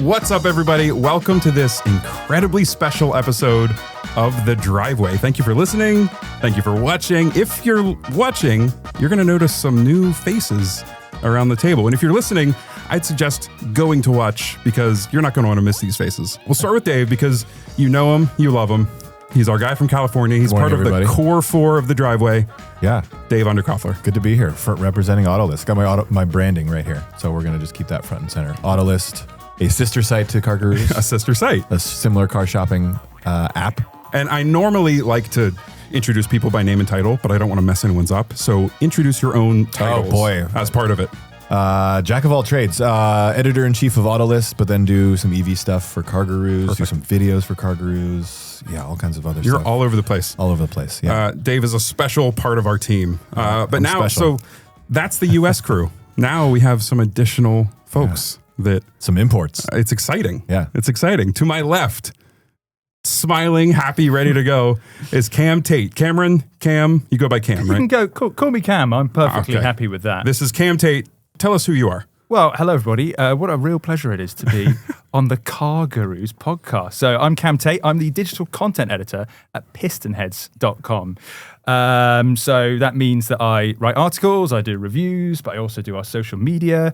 What's up, everybody? Welcome to this incredibly special episode of The Driveway. Thank you for listening. Thank you for watching. If you're watching, you're going to notice some new faces around the table. And if you're listening, I'd suggest going to watch because you're not going to want to miss these faces. We'll start with Dave because you know him, you love him. He's our guy from California. He's part of the core four of The Driveway. Yeah. Dave Underkoffler. Good to be here for representing Autolist. Got my branding right here. So we're going to just keep that front and center. Autolist, a sister site to CarGurus. A sister site. A similar car shopping app. And I normally like to introduce people by name and title, but I don't want to mess anyone's up. So introduce your own titles as part of it. Jack of all trades, editor-in-chief of Autolist, but then do some EV stuff for CarGurus, do some videos for CarGurus, all kinds of other stuff. You're all over the place. All over the place, yeah. Dave is a special part of our team. But I'm now, special. so that's the U.S. crew. Now we have some additional folks some imports. It's exciting. Yeah. It's exciting. To my left, smiling, happy, ready to go, is Cam Tate. Cam, you go by Cam, right? You can go, call me Cam. I'm perfectly happy with that. This is Cam Tate. Tell us who you are. Well, hello, everybody. What a real pleasure it is to be on the CarGurus podcast. So I'm Cam Tate. I'm the digital content editor at Pistonheads.com. So that means that I write articles, I do reviews, but I also do our social media.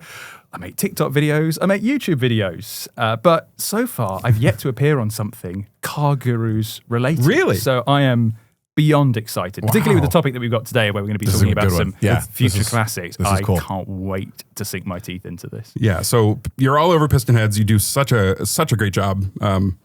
I make TikTok videos, I make YouTube videos. But so far, I've yet to appear on something CarGurus related. Really? So I am beyond excited, particularly with the topic that we've got today, where we're going to be talking about some future classics. I can't wait to sink my teeth into this. Yeah, so you're all over Pistonheads. You do such a great job.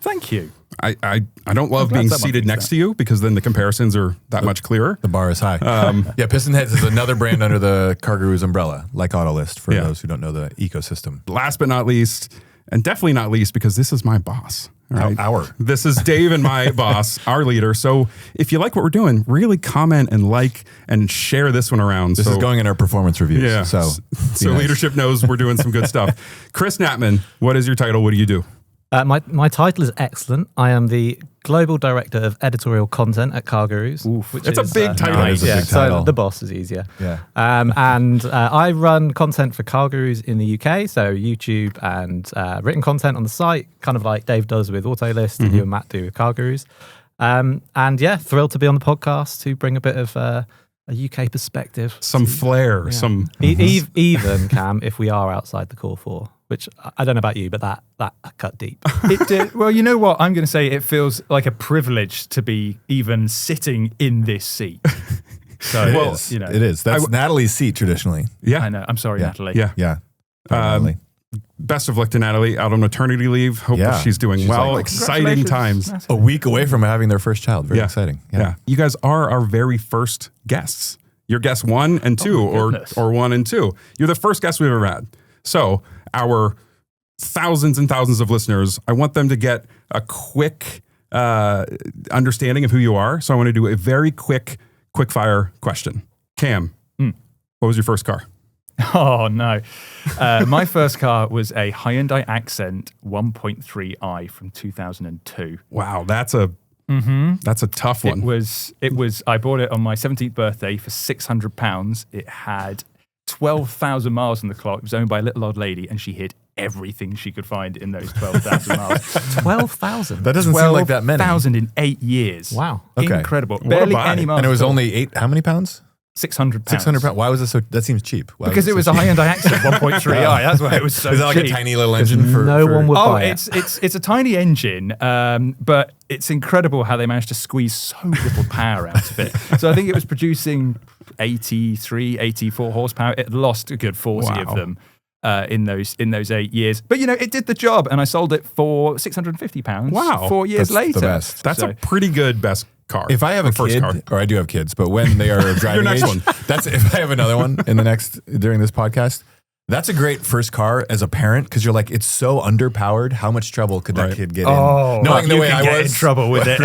Thank you. I don't love being seated next to you because then the comparisons are that much clearer. The bar is high. Pistonheads is another brand under the CarGurus umbrella, like Autolist, for those who don't know the ecosystem. Last but not least, and definitely not least, because this is my boss. Right? This is Dave and my boss, our leader. So if you like what we're doing, really comment and like and share this one around. This is going in our performance reviews. Yeah. So leadership knows we're doing some good stuff. Chris Natman, what is your title? What do you do? My title is excellent. I am the Global Director of Editorial Content at CarGurus. It's a big title. Nice. Big title. So the boss is easier. Yeah. And I run content for CarGurus in the UK, so YouTube and written content on the site, kind of like Dave does with Autolist and you and Matt do with CarGurus. And thrilled to be on the podcast to bring a bit of a UK perspective. Some flair. Even, Cam, if we are outside the core four. Which I don't know about you, but that cut deep. It did. Well, you know what? I'm going to say it feels like a privilege to be even sitting in this seat. So it is. That's Natalie's seat traditionally. Yeah, I know. I'm sorry, Natalie. Yeah. Best of luck to Natalie out on maternity leave. Hope she's doing well. Exciting times. A week away from having their first child. Very exciting. Yeah. You guys are our very first guests. You're guest 1 and 2, or 1 and 2. You're the first guest we've ever had. So our thousands and thousands of listeners, I want them to get a quick understanding of who you are. So I want to do a very quick-fire question. Cam, what was your first car? Oh, no. My first car was a Hyundai Accent 1.3i from 2002. Wow, that's a tough one. It was. I bought it on my 17th birthday for £600. It had 12,000 miles on the clock. It was owned by a little old lady, and she hid everything she could find in those 12,000 miles. 12,000? That doesn't seem like that many. 12,000 in 8 years. Wow. Okay. Incredible. Barely any miles. And it was only how many pounds? £600. 600 pounds. Why was it so? That seems cheap. Because it was a Hyundai Accent 1.3i. That's why it was so cheap. Is that like a tiny little engine for? No one would buy it. It's a tiny engine, but it's incredible how they managed to squeeze so little power out of it. So I think it was producing 84 horsepower. It lost a good 40 of them in those 8 years. But it did the job, and I sold it for £650. Wow, 4 years later. The best. That's a pretty good best car. If I have a kid, or I do have kids, but when they are driving Your next age, one. That's if I have another one during this podcast. That's a great first car as a parent because you're like, it's so underpowered. How much trouble could that kid get in? Knowing the way I was in trouble with it.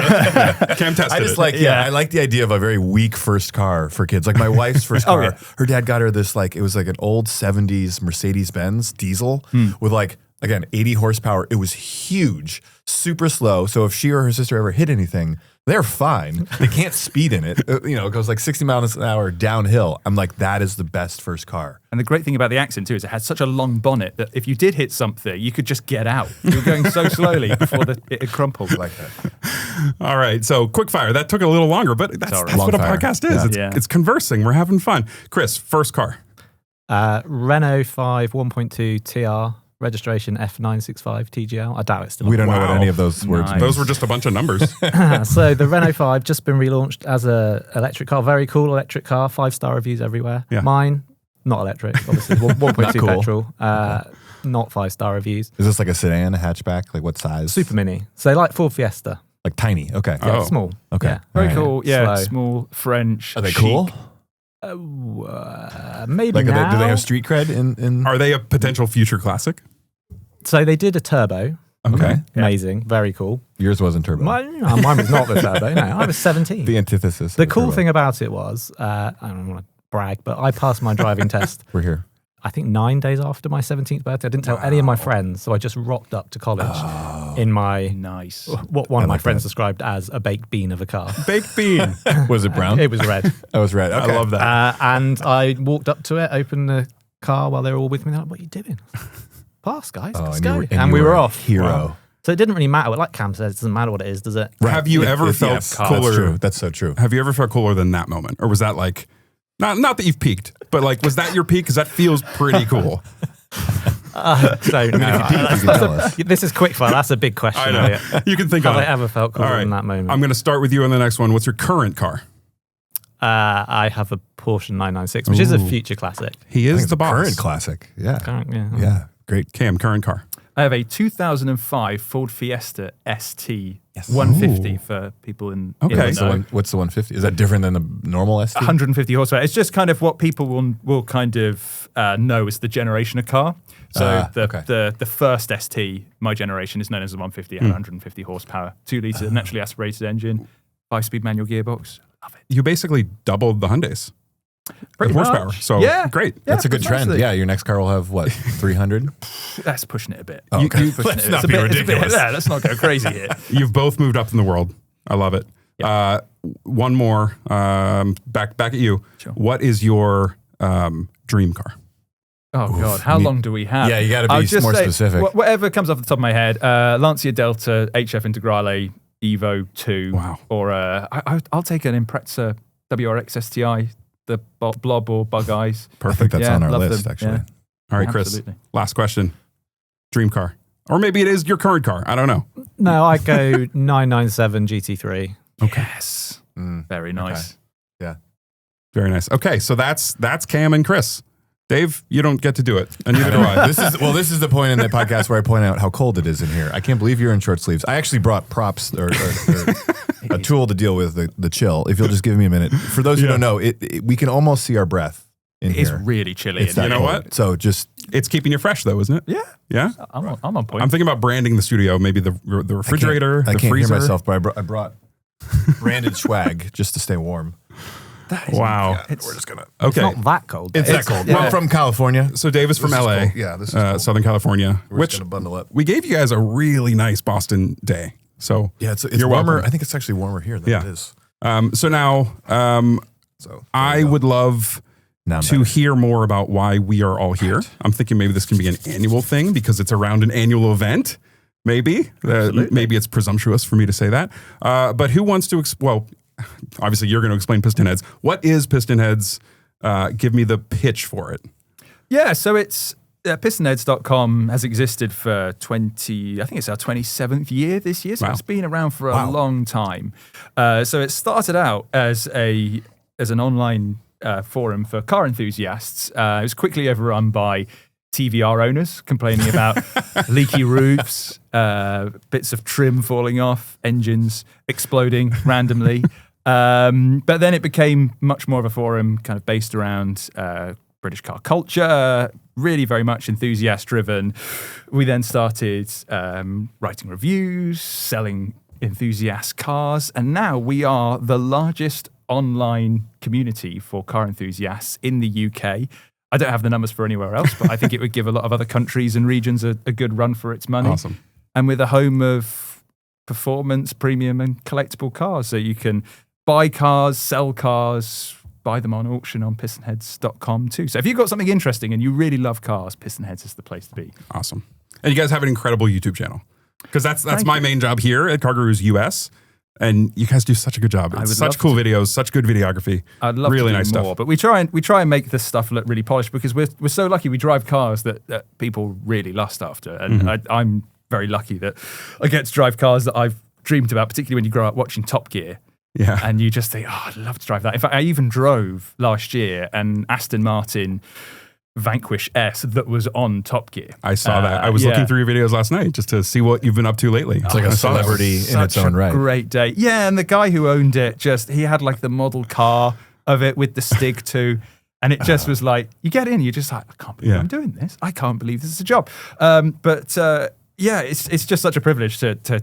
Cam tested I just it. I like the idea of a very weak first car for kids. Like my wife's first car, her dad got her this it was like an old 70s Mercedes-Benz diesel with like Again, 80 horsepower. It was huge, super slow. So if she or her sister ever hit anything, they're fine. They can't speed in it. It goes like 60 miles an hour downhill. I'm like, that is the best first car. And the great thing about the Accent too is it had such a long bonnet that if you did hit something, you could just get out. You were going so slowly before it had crumpled. Like that. All right. So Quickfire, that took a little longer, but that's what a podcast is. It's conversing. We're having fun. Chris, first car. Renault 5 1.2 TR. Registration F965 TGL. I doubt it's still. We don't know what any of those words mean. Those were just a bunch of numbers. So the Renault 5 just been relaunched as a electric car. Very cool electric car. 5-star reviews everywhere. Yeah. Mine, not electric, obviously. 1.2 cool. Petrol. Not 5-star reviews. Is this like a sedan, a hatchback? Like what size? Super mini. So like Ford Fiesta. Like tiny. Okay. Yeah, small. Okay. Yeah. Very cool. Yeah. Slow. Small, French. Are they chic. cool? Maybe like now. Do they have street cred in? Are they a potential future classic? So they did a turbo. Okay. Amazing. Very cool. Yours wasn't turbo. Mine was not the turbo. No, I was 17. The antithesis. The cool thing about it was, I don't want to brag, but I passed my driving test. We're here. I think 9 days after my 17th birthday. I didn't tell any of my friends, so I just rocked up to college in my what one of my friends described as a baked bean of a car. Baked bean. Was it brown? It was red. It was red. Okay. I love that. And I walked up to it, opened the car while they were all with me. They're like, "What are you doing?" Pass, guys. Let's go. And we were off. Hero. Wow. So it didn't really matter. Like Cam said, it doesn't matter what it is, does it? Right. Have you ever felt cooler? That's true. That's so true. Have you ever felt cooler than that moment? Or was that like, not that you've peaked, but like, was that your peak? Because that feels pretty cool. This is quickfire. That's a big question. I know. You can think Have on I it. ever felt cooler in that moment? I'm going to start with you on the next one. What's your current car? I have a Porsche 996, which is a future classic. He is the boss. Current classic. Yeah. Yeah. Great. Cam, current car. I have a 2005 Ford Fiesta ST 150 for people in Okay. What's the 150? Is that different than the normal ST? 150 horsepower. It's just kind of what people will kind of know as the generation of car. So the first ST, my generation, is known as the 150. It had 150 horsepower, 2-litre naturally aspirated engine, 5-speed manual gearbox. Love it. You basically doubled the Hyundais. Pretty horsepower. much. So Yeah. great. That's a good trend. nicely. Yeah, your next car will have what, 300? That's pushing it a bit. Oh, okay. Let's not be ridiculous. Let's not go crazy here. You've both moved up in the world. I love it. Yep. One more. Back at you. Sure. What is your dream car? Oh, God. How long do we have? Yeah, you got to be more specific. Whatever comes off the top of my head. Lancia Delta, HF Integrale, Evo 2. Wow. Or I'll take an Impreza WRX STI, the Blob or Bug Eyes. Perfect. That's on our list, them. actually. Yeah. All right, Chris. Absolutely. Last question. Dream car. Or maybe it is your current car. I don't know. No, I go 997 GT3. Okay. Yes. Very nice. Okay. Yeah. Very nice. Okay, so that's Cam and Chris. Dave, you don't get to do it, and neither do I. This is the point in the podcast where I point out how cold it is in here. I can't believe you're in short sleeves. I actually brought props or a tool to deal with the chill. If you'll just give me a minute. For those who don't know, we can almost see our breath in here. It's really chilly. It's that You know cold. what? So just It's keeping you fresh, though, isn't it? Yeah. Yeah? I'm on point. I'm thinking about branding the studio, maybe the refrigerator, I the can't freezer. hear myself, but I brought branded swag just to stay warm. Wow. We're just gonna. Okay. It's not that cold. It's that cold. yeah. Well, I'm from California. So Dave is from This is LA. cold. Yeah, this is cold. Southern California. We're just gonna bundle up. We gave you guys a really nice Boston day. So Yeah, it's you're warmer. welcome. I think it's actually warmer here than it is. So now So I would love now I'm to better. hear more about why we are all here. I'm thinking maybe this can be an annual thing because it's around an annual event. Maybe. Maybe it's presumptuous for me to say that. But who wants to, obviously you're going to explain Pistonheads. What is Pistonheads? Give me the pitch for it. Yeah, so it's pistonheads.com has existed for I think it's our 27th year this year. So Wow. it's been around for a long time. So it started out as an online forum for car enthusiasts. It was quickly overrun by TVR owners complaining about leaky roofs, bits of trim falling off, engines exploding randomly. But then it became much more of a forum kind of based around British car culture, really very much enthusiast driven. We then started writing reviews, selling enthusiast cars, and now we are the largest online community for car enthusiasts in the UK. I don't have the numbers for anywhere else, but I think it would give a lot of other countries and regions a good run for its money. Awesome. And with a home of performance, premium, and collectible cars. So you can buy cars, sell cars, buy them on auction on pistonheads.com too. So if you've got something interesting and you really love cars, Pistonheads is the place to be. Awesome. And you guys have an incredible YouTube channel. Because that's my main job here at CarGurus US. And you guys do such a good job. It's such cool videos, such good videography. I'd love really to do nice more, stuff. but we try and make this stuff look really polished because we're so lucky we drive cars that people really lust after. And I'm very lucky that I get to drive cars that I've dreamed about, particularly when you grow up watching Top Gear. Yeah. And you just think, oh, I'd love to drive that. In fact, I even drove last year an Aston Martin Vanquish S that was on Top Gear. I saw that. I was looking through your videos last night just to see what you've been up to lately. It's like a celebrity in its own right. Great day. Yeah, and the guy who owned it he had like the model car of it with the Stig too. And it just was like, you get in, you're just like, I can't believe I'm doing this. I can't believe this is a job. But it's just such a privilege to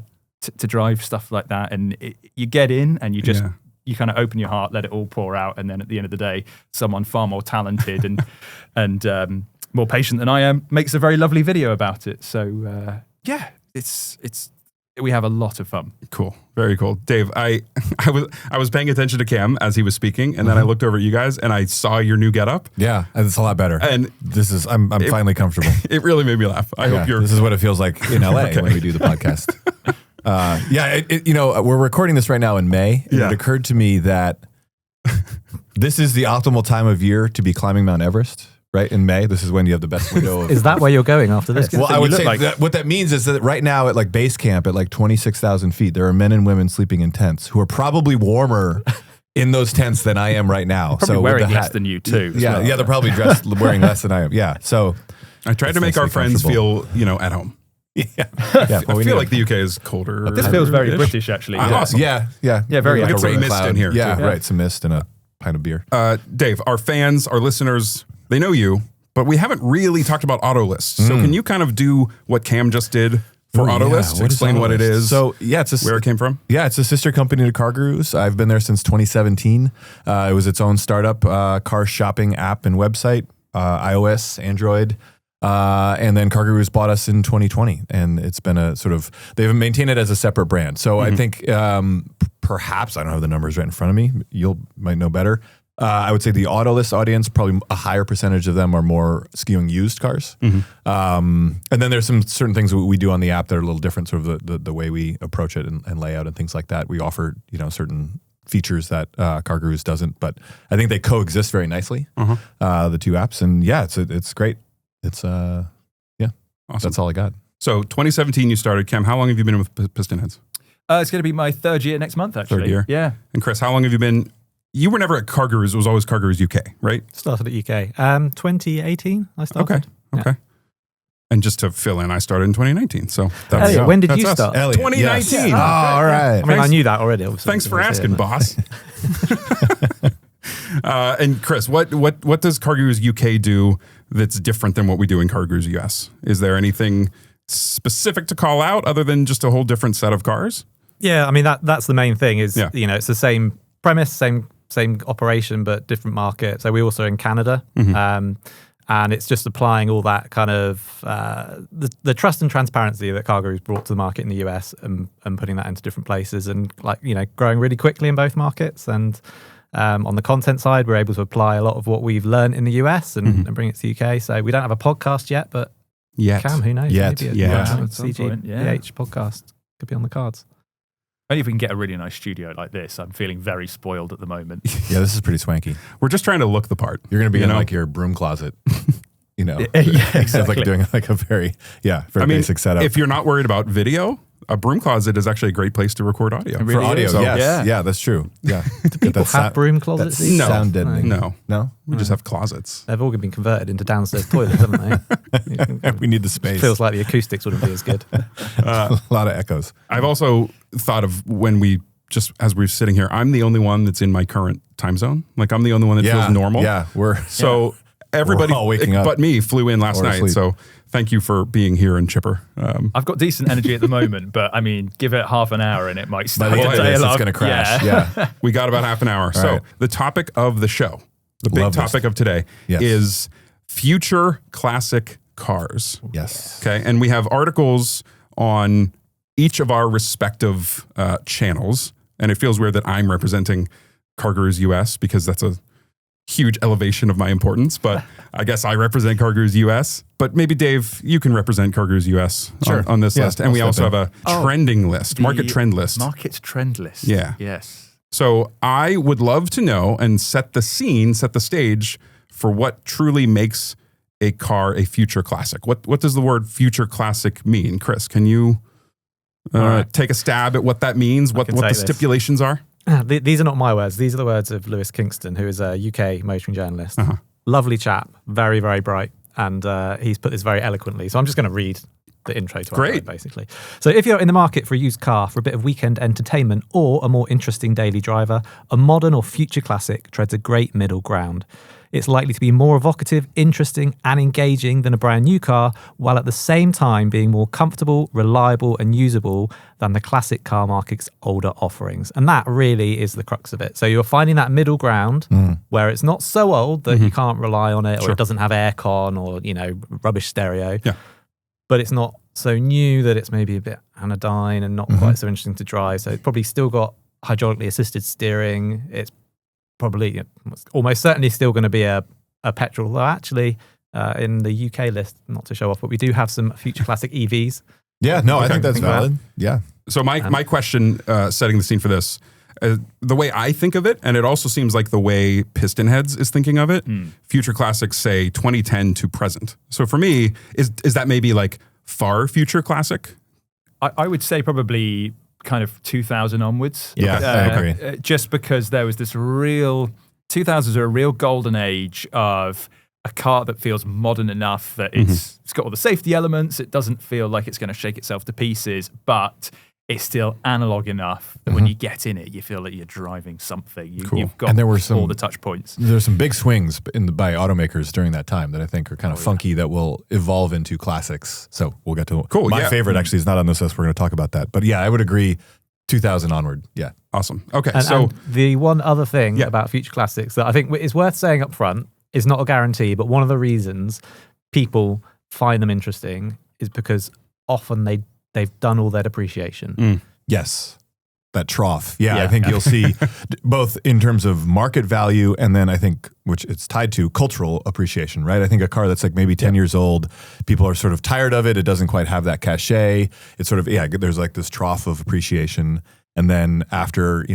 drive stuff like that. And you get in and you just... Yeah. You kind of open your heart, let it all pour out, and then at the end of the day, someone far more talented and more patient than I am makes a very lovely video about it. So it's we have a lot of fun. Cool, very cool, Dave. I was paying attention to Cam as he was speaking, and then I looked over at you guys and I saw your new getup. Yeah, it's a lot better. And I'm finally comfortable. It really made me laugh. I hope you're. This is what it feels like in LA when we do the podcast. We're recording this right now in May, and it occurred to me that this is the optimal time of year to be climbing Mount Everest, right? In May, this is when you have the best window. Is that where you're going after this? Well, I would say that what that means is that right now at like base camp at like 26,000 feet, there are men and women sleeping in tents who are probably warmer in those tents than I am right now. Probably wearing less than you too. Yeah, they're probably dressed wearing less than I am. Yeah, so I tried to make our friends feel, at home. Yeah. I feel like the UK is colder. This feels very British, actually. Awesome. Yeah. Very like some mist in here. Yeah, right. Some mist and a pint of beer. Dave, our fans, our listeners, they know you, but we haven't really talked about Autolist. So can you kind of do what Cam just did for Autolist? Explain what it is. So where it came from. Yeah, it's a sister company to CarGurus. I've been there since 2017. It was its own startup car shopping app and website, iOS, Android. And then CarGurus bought us in 2020, and it's been they've maintained it as a separate brand. So I think perhaps, I don't have the numbers right in front of me, might know better. I would say the Autolist audience, probably a higher percentage of them are more skewing used cars. And then there's some certain things that we do on the app that are a little different, sort of the way we approach it and layout and things like that. We offer, certain features that CarGurus doesn't, but I think they coexist very nicely, the two apps. And it's great. It's awesome. That's all I got. So 2017 you started. Cam, how long have you been with Pistonheads? It's going to be my third year next month, actually. Third year? Yeah. And Chris, how long have you been? You were never at CarGurus. It was always CarGurus UK, right? Started at UK. 2018 I started. Okay. And just to fill in, I started in 2019 So Elliot, when did you start? Elliot, 2019 Yes. All right. I mean, I knew that already. Obviously. Thanks for asking, boss. And Chris, what does CarGurus UK do that's different than what we do in CarGurus US? Is there anything specific to call out other than just a whole different set of cars? Yeah, I mean that's the main thing is it's the same premise, same operation but different market. So we also in Canada, and it's just applying all that kind of the trust and transparency that CarGurus brought to the market in the US and putting that into different places and growing really quickly in both markets. And on the content side, we're able to apply a lot of what we've learned in the US and bring it to the UK. So we don't have a podcast yet, but Cam, who knows? Yet. Maybe Yeah. CGPH podcast could be on the cards. Only if we can get a really nice studio like this. I'm feeling very spoiled at the moment. Yeah, this is pretty swanky. We're just trying to look the part. You're going to be in like your broom closet, exactly. Like doing like a very basic setup. If you're not worried about video, a broom closet is actually a great place to record audio. It really for audio, is. yes. Yeah, that's true. Yeah. People have broom closets? No. Sound deadening. No. We just have closets. They've all been converted into downstairs toilets, haven't they? We need the space. Feels like the acoustics wouldn't be as good. A lot of echoes. I've also thought of as we're sitting here, I'm the only one that's in my current time zone. Like I'm the only one that feels normal. Yeah, everybody all waking up but me flew in last night. asleep. So thank you for being here and chipper. I've got decent energy at the moment, but I mean, give it half an hour and it might By start the to end of this, tail it's off. going to crash. Yeah. We got about half an hour. So right. the topic of the show, the big Love this. topic of today Yes. is future classic cars. Yes. Okay. And we have articles on each of our respective channels. And it feels weird that I'm representing CarGurus US because that's a huge elevation of my importance. But I guess I represent CarGurus US. But maybe, Dave, you can represent CarGurus US on this list. And we also have a trending list, market trend list. Market trend list. Yeah. Yes. So I would love to know and set the scene, set the stage for what truly makes a car a future classic. What does the word future classic mean? Chris, can you take a stab at what that means, what the stipulations are? These are not my words. These are the words of Lewis Kingston, who is a UK motoring journalist. Lovely chap, very, very bright. And he's put this very eloquently. So I'm just going to read the intro to our basically. So if you're in the market for a used car for a bit of weekend entertainment or a more interesting daily driver, a modern or future classic treads a great middle ground. It's likely to be more evocative, interesting, and engaging than a brand new car, while at the same time being more comfortable, reliable, and usable than the classic car market's older offerings. And that really is the crux of it. So you're finding that middle ground where it's not so old that you can't rely on it, or it doesn't have aircon, or rubbish stereo. Yeah. But it's not so new that it's maybe a bit anodyne and not quite so interesting to drive. So it's probably still got hydraulically assisted steering. It's probably almost certainly still going to be a petrol, though actually in the UK list, not to show off, but we do have some future classic EVs. Yeah, no, I think that's valid. Yeah. So my question, setting the scene for this, the way I think of it, and it also seems like the way Pistonheads is thinking of it, future classics say 2010 to present. So for me, is that maybe like far future classic? I would say probably kind of 2000 onwards. Yeah, I agree. Just because there was this 2000s are a real golden age of a car that feels modern enough that it's got all the safety elements. It doesn't feel like it's going to shake itself to pieces, but it's still analog enough that when you get in it, you feel like you're driving something. You've got and there were all the touch points. There's some big swings by automakers during that time that I think are kind of funky that will evolve into classics. So we'll get to my favorite actually is not on this list. We're going to talk about that. But yeah, I would agree 2000 onward. Yeah. Awesome. Okay. And the one other thing about future classics that I think is worth saying up front is not a guarantee, but one of the reasons people find them interesting is because often they've done all their depreciation. Yes. That trough. Yeah, I think you'll see both in terms of market value and then I think, which it's tied to cultural appreciation, right? I think a car that's like maybe 10 years old, people are sort of tired of it. It doesn't quite have that cachet. It's sort of, there's like this trough of appreciation. And then after,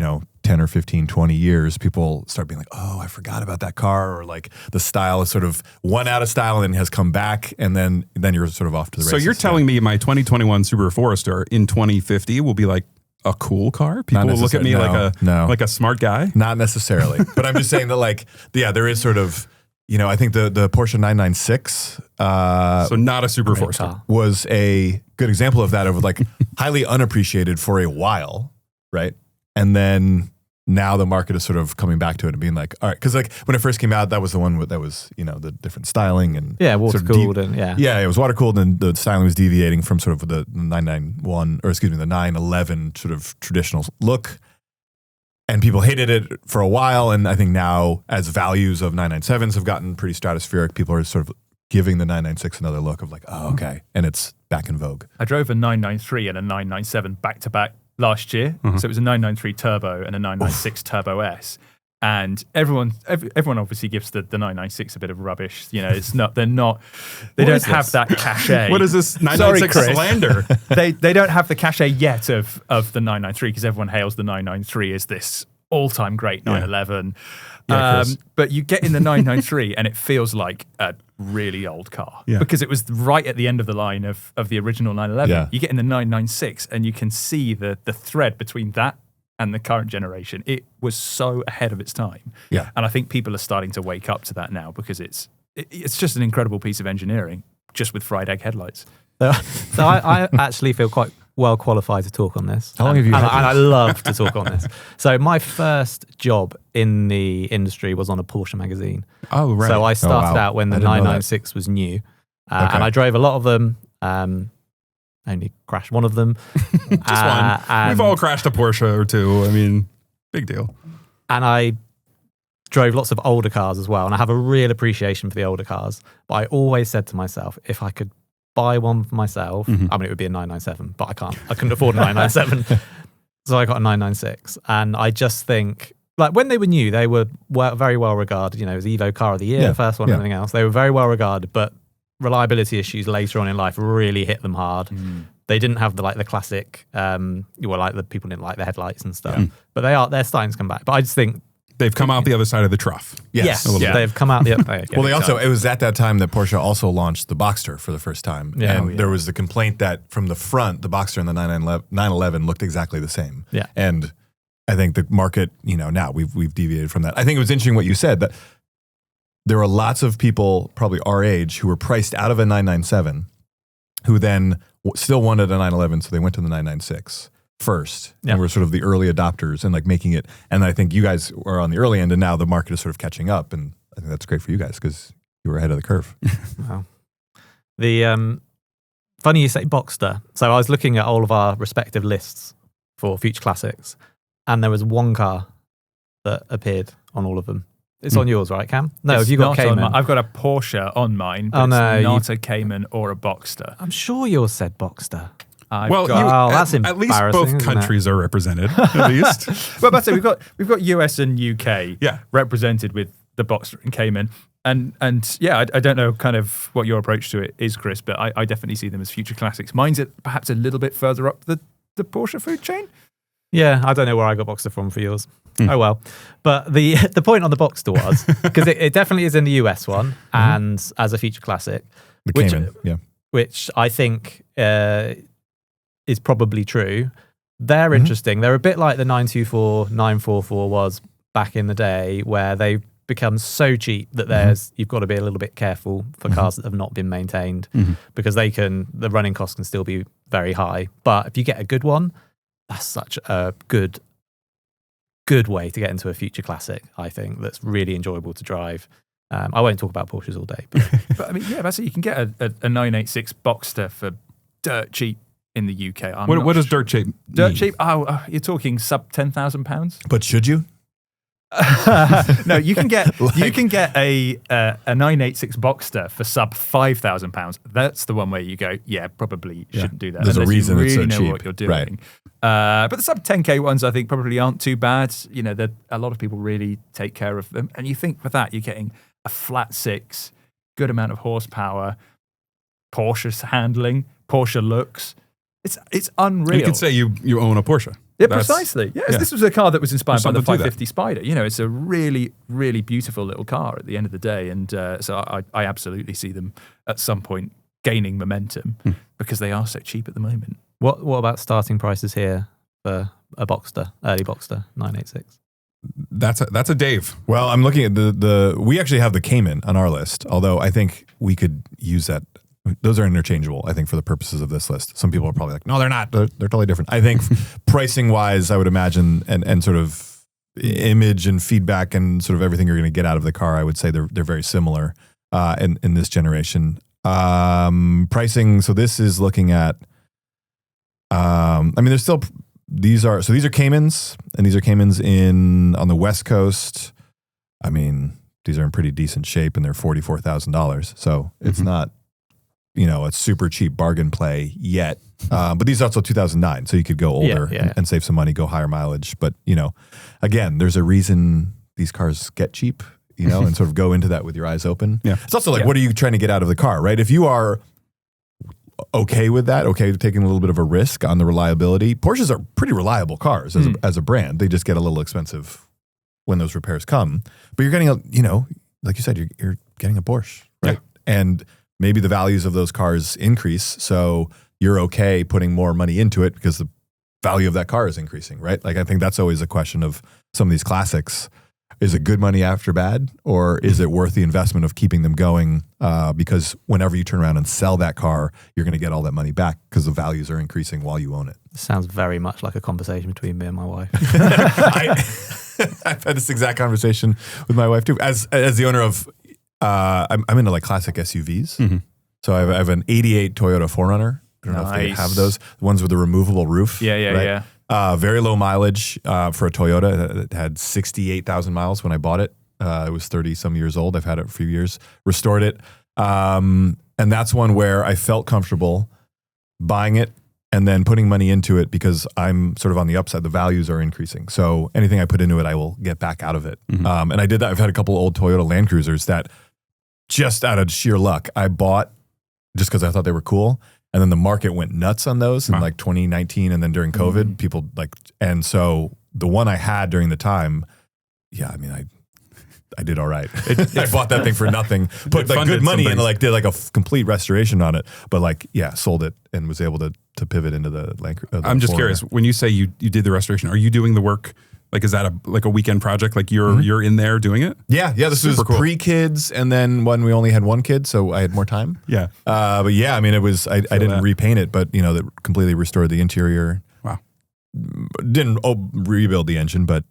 10 or 15, 20 years, people start being like, oh, I forgot about that car, or like the style is sort of went out of style and then has come back, and then you're sort of off to the races. So you're telling me my 2021 Subaru Forester in 2050 will be like a cool car? People will look at me like a smart guy? Not necessarily. But I'm just saying that there is sort of, I think the Porsche 996. So not a Subaru Forester. Was a good example of that, of like highly unappreciated for a while, right? And then now the market is sort of coming back to it and being like, all right, because like when it first came out, that was the one that was, the different styling and water cooled and it was water cooled, and the styling was deviating from sort of the 991 or excuse me, the 911 sort of traditional look, and people hated it for a while. And I think now, as values of 997s have gotten pretty stratospheric, people are sort of giving the 996 another look of like, oh, okay, and it's back in vogue. I drove a 993 and a 997 back to back last year. So it was a 993 Turbo and a 996 Turbo S. And everyone obviously gives the 996 a bit of rubbish. It's not, they don't have that cachet. What is this 996 slander? They don't have the cachet yet of the 993, because everyone hails the 993 as this all-time great 911. But you get in the 993 and it feels like a really old car because it was right at the end of the line of the original 911. You get in the 996 and you can see the thread between that and the current generation. It was so ahead of its time. Yeah. And I think people are starting to wake up to that now, because it's just an incredible piece of engineering, just with fried egg headlights. So I actually feel quite well qualified to talk on this. How long have you had this? And I love to talk on this. So my first job in the industry was on a Porsche magazine. Oh, right. So I started out when the 996 was new. And I drove a lot of them. Only crashed one of them. Just one. We've all crashed a Porsche or two. I mean, big deal. And I drove lots of older cars as well, and I have a real appreciation for the older cars. But I always said to myself, if I could buy one for myself, I mean, it would be a 997, but I couldn't afford a 997. So I got a 996. And I just think, like, when they were new, they were very well regarded. You know, it was Evo Car of the Year, the first one, and everything else. They were very well regarded, but reliability issues later on in life really hit them hard. They didn't have the classic, like the people didn't like the headlights and stuff. But they're starting to come back. But I just think they've come out the other side of the trough. Yes, they've come out the other side. Well, it was at that time that Porsche also launched the Boxster for the first time. And there was the complaint that from the front, the Boxster and the 911 looked exactly the same. Yeah. And I think the market, now we've deviated from that. I think it was interesting what you said, that there were lots of people, probably our age, who were priced out of a 997, who then still wanted a 911, so they went to the 996 first, and were sort of the early adopters and like making it. And I think you guys are on the early end, and now the market is sort of catching up, and I think that's great for you guys because you were ahead of the curve. Wow. The funny you say Boxster. So I was looking at all of our respective lists for future classics, and there was one car that appeared on all of them. It's on yours, right, Cam? No, have you got Cayman? I've got a Porsche on mine, but it's not a Cayman or a Boxster. I'm sure yours said Boxster. That's at least both countries are represented. At least, well, but we've got US and UK represented with the Boxster and Cayman, and I don't know kind of what your approach to it is, Chris, but I definitely see them as future classics. Mine's perhaps a little bit further up the Porsche food chain. Yeah, I don't know where I got Boxster from for yours. Oh well, but the point on the Boxster was because it definitely is in the US one and as a feature classic, which I think is probably true. They're interesting. They're a bit like the 924, 944 was back in the day, where they've become so cheap that you've got to be a little bit careful for cars that have not been maintained because the running costs can still be very high. But if you get a good one, that's such a good way to get into a future classic, I think, that's really enjoyable to drive. I won't talk about Porsches all day. But I mean, that's it. You can get a 986 Boxster for dirt cheap in the UK. What does dirt cheap mean? Dirt cheap? Oh, you're talking sub £10,000. But should you? No, you can get a 986 Boxster for sub £5,000. That's the one where you go, probably shouldn't do that. There's a reason you really it's so know cheap. what you're doing. Right. But the sub 10K ones, I think, probably aren't too bad. A lot of people really take care of them, and you think for that you're getting a flat six, good amount of horsepower, Porsche's handling, Porsche looks. It's unreal. You could say you own a Porsche. Yeah, precisely. Yes, this was a car that was inspired by the 550 Spider. It's a really, really beautiful little car at the end of the day. And so I absolutely see them at some point gaining momentum because they are so cheap at the moment. What about starting prices here for a Boxster, early Boxster, 986? That's a Dave. Well, I'm looking at we actually have the Cayman on our list, although I think we could use that. Those are interchangeable, I think, for the purposes of this list. Some people are probably like, no, they're not. They're totally different. I think pricing-wise, I would imagine, and sort of image and feedback and sort of everything you're going to get out of the car, I would say they're very similar in this generation. Pricing, so this is looking at, there's still, these are Caymans, and these are Caymans on the West Coast. I mean, these are in pretty decent shape, and they're $44,000. So it's not, a super cheap bargain play yet. But these are also 2009, so you could go older and save some money, go higher mileage. But, again, there's a reason these cars get cheap, and sort of go into that with your eyes open. Yeah. It's also like, what are you trying to get out of the car, right? If you are okay with that, taking a little bit of a risk on the reliability, Porsches are pretty reliable cars as a brand. They just get a little expensive when those repairs come. But you're getting like you said, you're getting a Porsche, right? Yeah. And maybe the values of those cars increase, so you're okay putting more money into it because the value of that car is increasing, right? Like, I think that's always a question of some of these classics. Is it good money after bad, or is it worth the investment of keeping them going? Because whenever you turn around and sell that car, you're going to get all that money back because the values are increasing while you own it. Sounds very much like a conversation between me and my wife. I've had this exact conversation with my wife too. As the owner of, I'm into like classic SUVs. So I have an '88 Toyota 4Runner. I don't know if they have those, the ones with the removable roof. Yeah. Very low mileage for a Toyota. It had 68,000 miles when I bought it. It was 30 some years old. I've had it for a few years, restored it. And that's one where I felt comfortable buying it and then putting money into it because I'm sort of on the upside. The values are increasing. So anything I put into it, I will get back out of it. Mm-hmm. And I did that. I've had a couple old Toyota Land Cruisers that just out of sheer luck, I bought just because I thought they were cool. And then the market went nuts on those in like 2019. And then during COVID, people and so the one I had during the time, I mean, I did all right. I bought that thing for nothing, put like good money and like did like a complete restoration on it. But sold it and was able to pivot into the Land Cruiser. I'm just curious, when you say you did the restoration, are you doing the work? Like, is that a weekend project? Like you're in there doing it? Yeah. This was cool. pre-kids, and then when we only had one kid, so I had more time. Yeah. But yeah, I mean, it was I didn't repaint it, but that completely restored the interior. Wow. Didn't rebuild the engine, but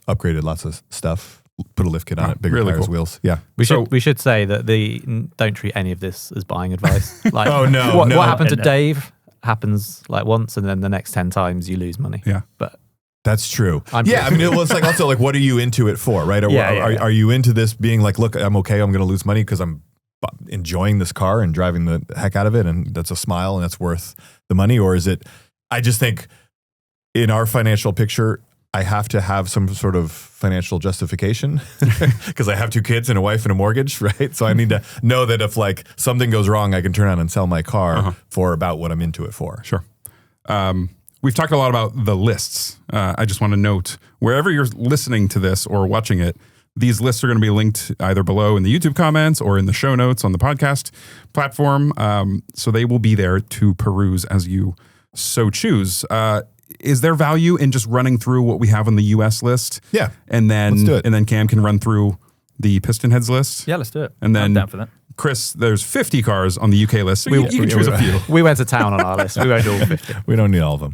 upgraded lots of stuff. Put a lift kit on it, bigger really tires, cool. wheels. Yeah. We should say that don't treat any of this as buying advice. Like, oh no. What happened to Dave happens like once, and then the next 10 times you lose money. Yeah. But that's true. I mean, it's like also like, what are you into it for, right? Are you into this being like, look, I'm okay, I'm going to lose money because I'm enjoying this car and driving the heck out of it, and that's a smile and that's worth the money? Or is it, I just think in our financial picture, I have to have some sort of financial justification because I have 2 kids and a wife and a mortgage, right? So I need to know that if like something goes wrong, I can turn around and sell my car for about what I'm into it for. Sure. We've talked a lot about the lists. I just want to note, wherever you're listening to this or watching it, these lists are going to be linked either below in the YouTube comments or in the show notes on the podcast platform. So they will be there to peruse as you so choose. Is there value in just running through what we have on the US list? Yeah. And then Let's do it. And then Cam can run through the Pistonheads list? Yeah, let's do it. And then I'm down for that. Chris, there's 50 cars on the UK list, so you can choose a few. We went to town on our list. We won't do all 50. We don't need all of them.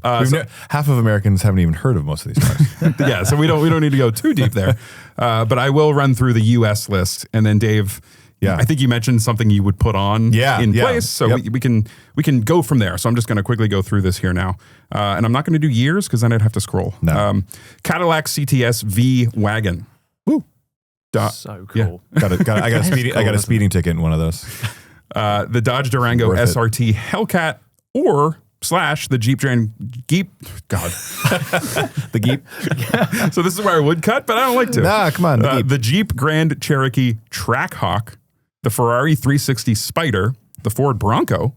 Half of Americans haven't even heard of most of these cars. Yeah, so we don't need to go too deep there. But I will run through the US list, and then Dave, I think you mentioned something you would put on in place, so we can go from there. So I'm just going to quickly go through this here now, and I'm not going to do years because then I'd have to scroll. No. Cadillac CTS-V Wagon. Woo. So cool. I got a speeding ticket in one of those. The Dodge Durango SRT Hellcat / the Jeep the Jeep. So this is where I would cut, but I don't like to. Nah, come on. The Jeep Grand Cherokee Trackhawk, the Ferrari 360 Spider, the Ford Bronco,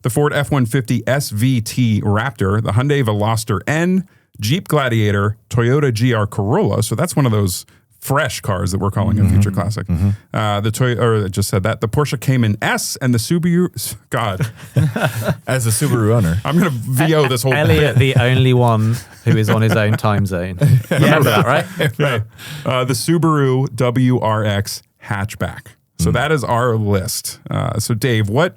the Ford F-150 SVT Raptor, the Hyundai Veloster N, Jeep Gladiator, Toyota GR Corolla. So that's one of those fresh cars that we're calling a future classic. I just said that. The Porsche Cayman S and the Subaru. God. As a Subaru owner, I'm going to VO this whole Elliot, the only one who is on his own time zone. Remember that, right? Right. The Subaru WRX hatchback. So that is our list. So Dave, what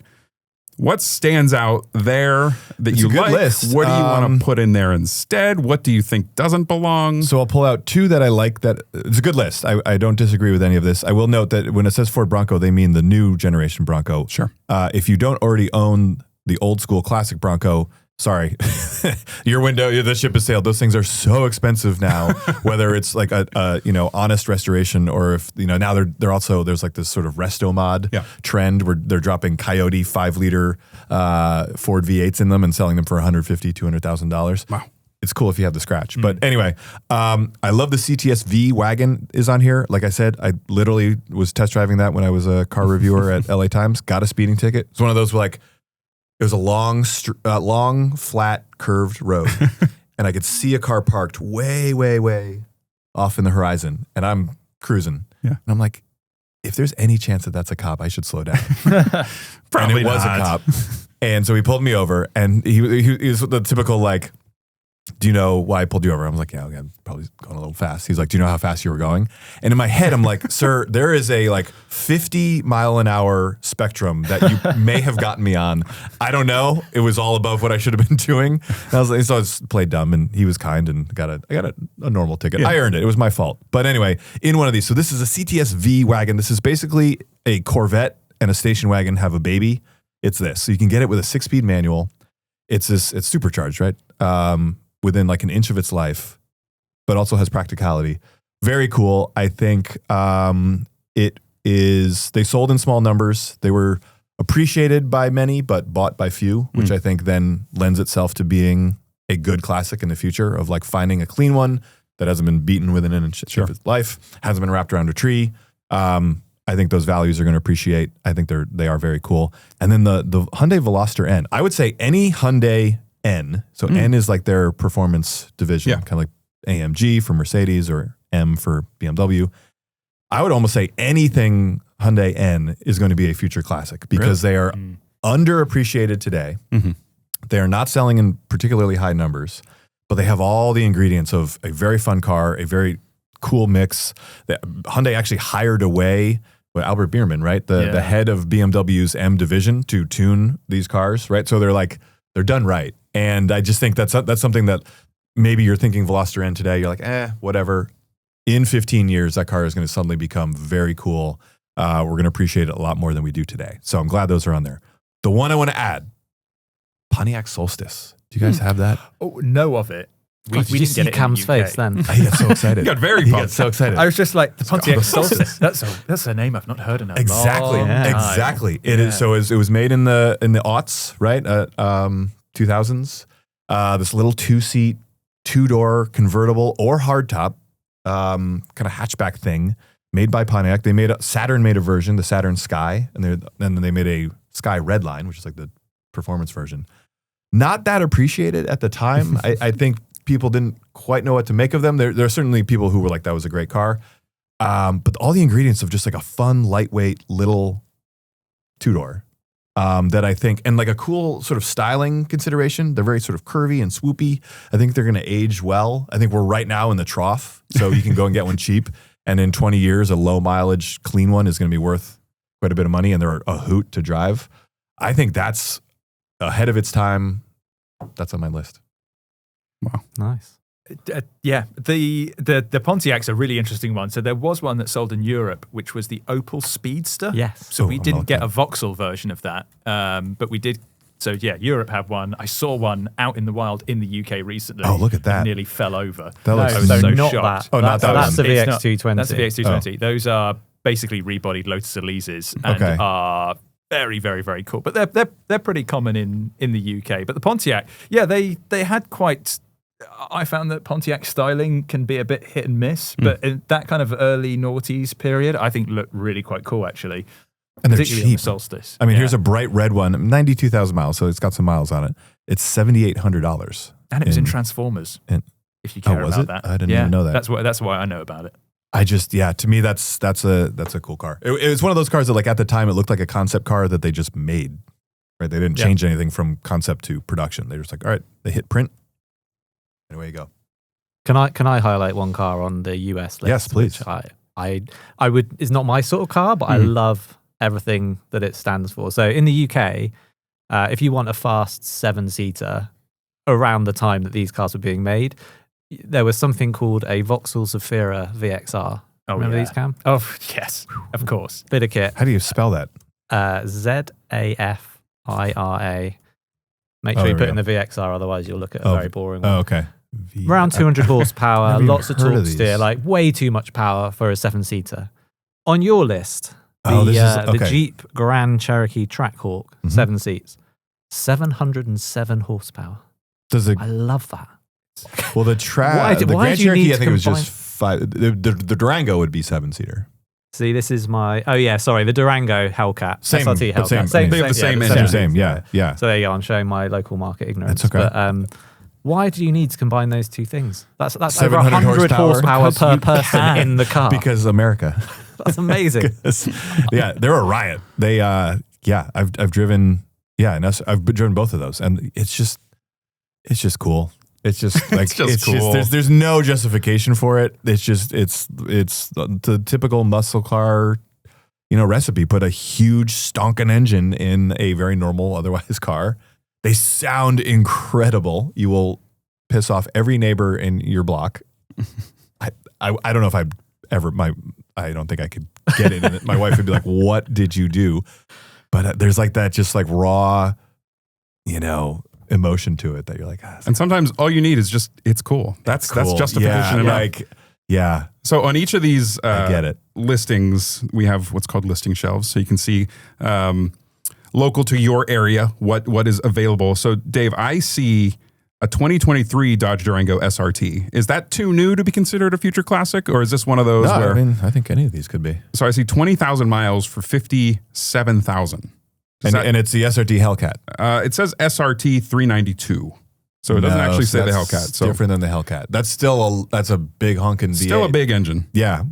stands out there that you like? List. What do you want to put in there instead? What do you think doesn't belong? So I'll pull out 2 that I like. That it's a good list. I don't disagree with any of this. I will note that when it says Ford Bronco, they mean the new generation Bronco. Sure. If you don't already own the old school classic Bronco, sorry, the ship has sailed. Those things are so expensive now. Whether it's like a honest restoration, or if now they're also, there's like this sort of resto mod trend where they're dropping Coyote 5-liter Ford V8s in them and selling them for $150,000, $200,000. Wow. It's cool if you have the scratch. But anyway, I love the CTS-V wagon is on here. Like I said, I literally was test driving that when I was a car reviewer at LA Times. Got a speeding ticket. It's one of those where like, it was a long, flat, curved road, and I could see a car parked way, way, way off in the horizon, and I'm cruising. Yeah. And I'm like, if there's any chance that that's a cop, I should slow down. Probably and it was not. a cop. And so he pulled me over, and he was the typical like, do you know why I pulled you over? I'm like, yeah, I'm probably going a little fast. He's like, do you know how fast you were going? And in my head, I'm like, sir, there is a like 50-mile-an-hour spectrum that you may have gotten me on. I don't know. It was all above what I should have been doing. And I was like, so I just played dumb, and he was kind and I got a normal ticket. Yeah. I earned it. It was my fault. But anyway, in one of these, so this is a CTS-V wagon. This is basically a Corvette and a station wagon have a baby. It's this. So you can get it with a 6-speed manual. It's supercharged, right? Within like an inch of its life, but also has practicality. Very cool. I think it is. They sold in small numbers. They were appreciated by many, but bought by few, which I think then lends itself to being a good classic in the future of like finding a clean one that hasn't been beaten within an inch of its life, hasn't been wrapped around a tree. I think those values are going to appreciate. I think they are very cool. And then the Hyundai Veloster N. I would say any Hyundai N. So N is like their performance division, kind of like AMG for Mercedes or M for BMW. I would almost say anything Hyundai N is going to be a future classic because they are underappreciated today. They are not selling in particularly high numbers, but they have all the ingredients of a very fun car, a very cool mix. Hyundai actually hired away Albert Biermann, right? The head of BMW's M division to tune these cars, right? So they're done right. And I just think that's something that maybe you're thinking Veloster N today, you're like, whatever. In 15 years, that car is going to suddenly become very cool. We're going to appreciate it a lot more than we do today. So I'm glad those are on there. The one I want to add, Pontiac Solstice. Do you guys have that? Oh, know of it. We didn't get Cam's face then. He got so excited. He got very pumped. so excited. I was just like, the Pontiac Solstice. That's a name I've not heard in a Exactly. long time. Exactly. It is. So it was made in the aughts, right? 2000s. This little 2-seat, 2-door convertible or hardtop kind of hatchback thing made by Pontiac. Saturn made a version, the Saturn Sky, and then they made a Sky Redline, which is like the performance version. Not that appreciated at the time. I think people didn't quite know what to make of them. There are certainly people who were like, that was a great car. But all the ingredients of just like a fun, lightweight, little 2-door that I think, and like a cool sort of styling consideration. They're very sort of curvy and swoopy. I think they're going to age well. I think we're right now in the trough, so you can go and get one cheap. And in 20 years, a low mileage, clean one is going to be worth quite a bit of money, and they're a hoot to drive. I think that's ahead of its time. That's on my list. Wow. Nice. Yeah, the Pontiac's a really interesting one. So there was one that sold in Europe, which was the Opel Speedster. Yes. So we didn't get a Vauxhall version of that, but we did. So yeah, Europe had one. I saw one out in the wild in the UK recently. Oh, look at that! It nearly fell over. That looks I was so not shocked. that. Oh, not that That's one. the VX220. That's the VX220. Those are basically rebodied Lotus Elises and are very, very, very cool. But they're pretty common in the UK. But the Pontiac, yeah, they had quite. I found that Pontiac styling can be a bit hit and miss, but in that kind of early noughties period, I think looked really quite cool actually. And they're Particularly cheap. on the Solstice. I mean, here's a bright red one, 92,000 miles, so it's got some miles on it. It's $7,800. And it was in Transformers. If you care was about it? that. I didn't even know that. That's why I know about it. I just, to me, that's a cool car. It was one of those cars that, like, at the time, it looked like a concept car that they just made. Right? They didn't change anything from concept to production. They're just like, all right, they hit print, and away you go. Can I highlight one car on the US list? Yes, please. Which I would. It's not my sort of car, but I love everything that it stands for. So in the UK, if you want a fast 7-seater, around the time that these cars were being made, there was something called a Vauxhall Zafira VXR. Oh, Remember these, Cam? Oh, yes, of course. Bit of kit. How do you spell that? Zafira. Make sure you put in the VXR, otherwise you'll look at a very boring one. Oh, okay. Around 200 horsepower, lots of torque these. steer, like way too much power for a 7-seater. On your list, the Jeep Grand Cherokee Trackhawk, 7 seats, 707 horsepower. I love that. Well, the Grand Cherokee, I think it was just 5. The Durango would be 7-seater. See, this is my. Oh yeah, sorry, the Durango Hellcat, SRT Hellcat. They have the same engine. Yeah. So there you go. I'm showing my local market ignorance. That's okay. But why do you need to combine those two things? That's over 700 100 horsepower per person in the car. Because America. That's amazing. Yeah, they're a riot. They I've driven I've driven both of those, and it's just cool. It's just like it's cool. There's no justification for it. It's the typical muscle car, recipe. Put a huge stonking engine in a very normal otherwise car. They sound incredible. You will piss off every neighbor in your block. I don't know if I don't think I could get it in it. My wife would be like, "What did you do?" But there's like that, just like raw, emotion to it that you're like, and sometimes all you need is just, it's cool. That's justification enough. Yeah. So on each of these I get it. listings, we have what's called listing shelves. So you can see local to your area what is available. So Dave, I see a 2023 Dodge Durango SRT. Is that too new to be considered a future classic, or is this one of those No, where? I mean, I think any of these could be. So I see 20,000 miles for 57,000. And it's the SRT Hellcat. It says SRT 392. So it doesn't actually say the that's Hellcat. So different than the Hellcat. That's a big honkin' V8. still a big engine. Yeah.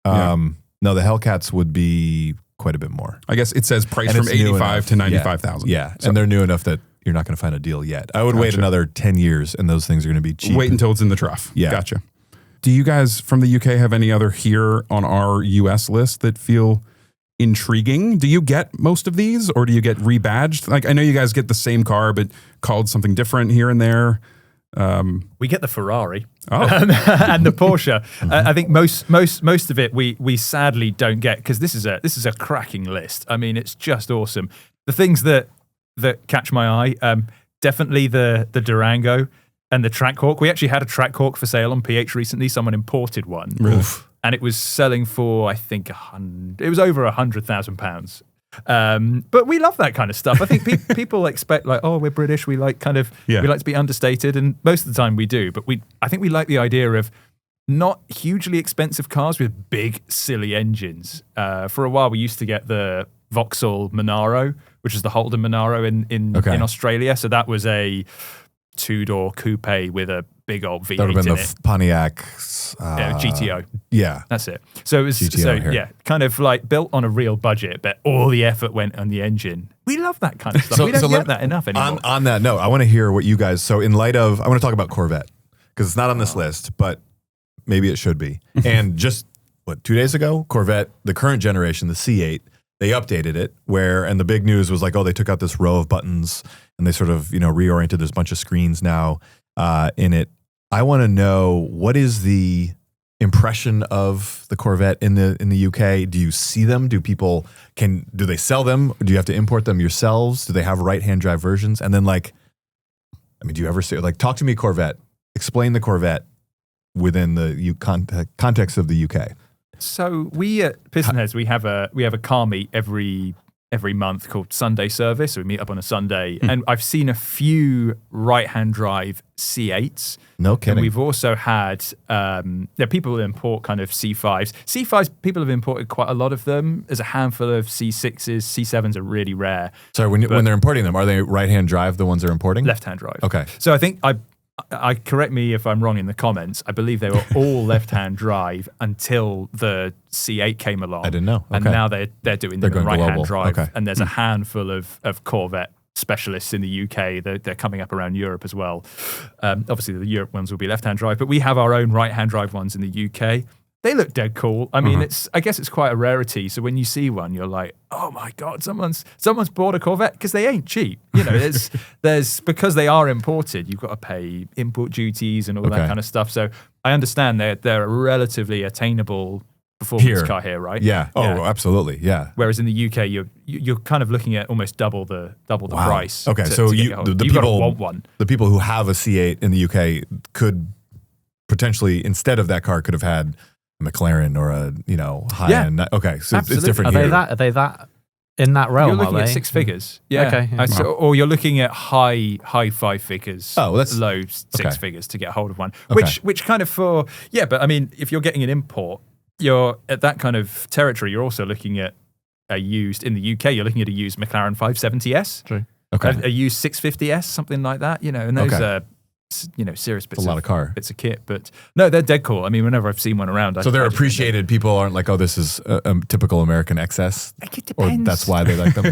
No, the Hellcats would be quite a bit more. I guess it says price And from it's new 85 enough. to 95,000. Yeah. So And they're new enough that you're not going to find a deal yet. I would wait Gotcha. another 10 years and those things are going to be cheap. wait until it's in the trough. Yeah. Gotcha. Do you guys from the UK have any other here on our US list that feel intriguing? Do you get most of these, or do you get rebadged? Like, I know you guys get the same car, but called something different here and there. We get the Ferrari Oh. and the Porsche. I think most of it we sadly don't get, because this is a cracking list. I mean, it's just awesome. The things that catch my eye, definitely the Durango and the Trackhawk. We actually had a Trackhawk for sale on PH recently. Someone imported one, and it was selling for, I think, it was over £100,000. But we love that kind of stuff. I think people expect, like, oh, we're British, we like we like to be understated, and most of the time we do. But I think we like the idea of not hugely expensive cars with big, silly engines. For a while, we used to get the Vauxhall Monaro, which is the Holden Monaro in Australia. So that was a two-door coupe with a big old V8 That would have been in the it. Pontiac GTO. Yeah. That's it. So it was GTO here. kind of like built on a real budget, but all the effort went on the engine. We love that kind of stuff. We don't get that enough anymore. On that note, I want to hear what you guys. So in light of, I want to talk about Corvette because it's not on this list, but maybe it should be. And just 2 days ago, Corvette, the current generation, the C8, they updated it and the big news was like, oh, they took out this row of buttons and they sort of, reoriented. There's a bunch of screens now in it. I want to know, what is the impression of the Corvette in the UK? Do you see them? Do they sell them? Do you have to import them yourselves? Do they have right-hand drive versions? And then do you ever see, talk to me Corvette, explain the Corvette within the context of the UK. So we at Pistonheads, we have a car meet every month called Sunday Service. So we meet up on a Sunday, and I've seen a few right-hand drive C8s. No kidding. And we've also had people who import kind of C5s. C5s, people have imported quite a lot of them. There's a handful of C6s. C7s are really rare. Sorry, when they're importing them, are they right-hand drive, the ones they're importing? Left-hand drive. Okay. So I think I correct me if I'm wrong in the comments. I believe they were all left-hand drive until the C8 came along. I didn't know. And Okay. now they're doing them They're in going right-hand global. drive. Okay. And there's a handful of Corvette specialists in the UK. They're coming up around Europe as well. Obviously, the Europe ones will be left-hand drive, but we have our own right-hand drive ones in the UK. They look dead cool. I mean, I guess it's quite a rarity. So when you see one, you're like, oh my God, someone's bought a Corvette, because they ain't cheap. There's because they are imported, you've got to pay import duties and all that kind of stuff. So I understand they're a relatively attainable performance car here, right? Yeah. Oh, absolutely. Yeah. Whereas in the UK, you're kind of looking at almost double the price. Okay, to so get you your- the you've got to people want one. the people who have a C8 in the UK could potentially, instead of that car, could have had a McLaren or a high end. Okay, so it's Absolutely. different Are here. they that in that realm? You're looking are at they? six figures. Yeah. Okay, yeah. Or you're looking at high five figures. Oh, well, that's- low six okay. figures to get a hold of one. Okay. Which kind of but I mean, if you're getting an import, you're at that kind of territory. You're also looking at a used, in the UK, you're looking at a used McLaren 570S. True. Okay. A used 650S, something like that, and those Okay. are, serious bits It's a lot of car. bits of kit. But no, they're dead cool. I mean, whenever I've seen one around, So they're I just appreciated. People aren't like, oh, this is a typical American XS, think it or depends. that's why they like them.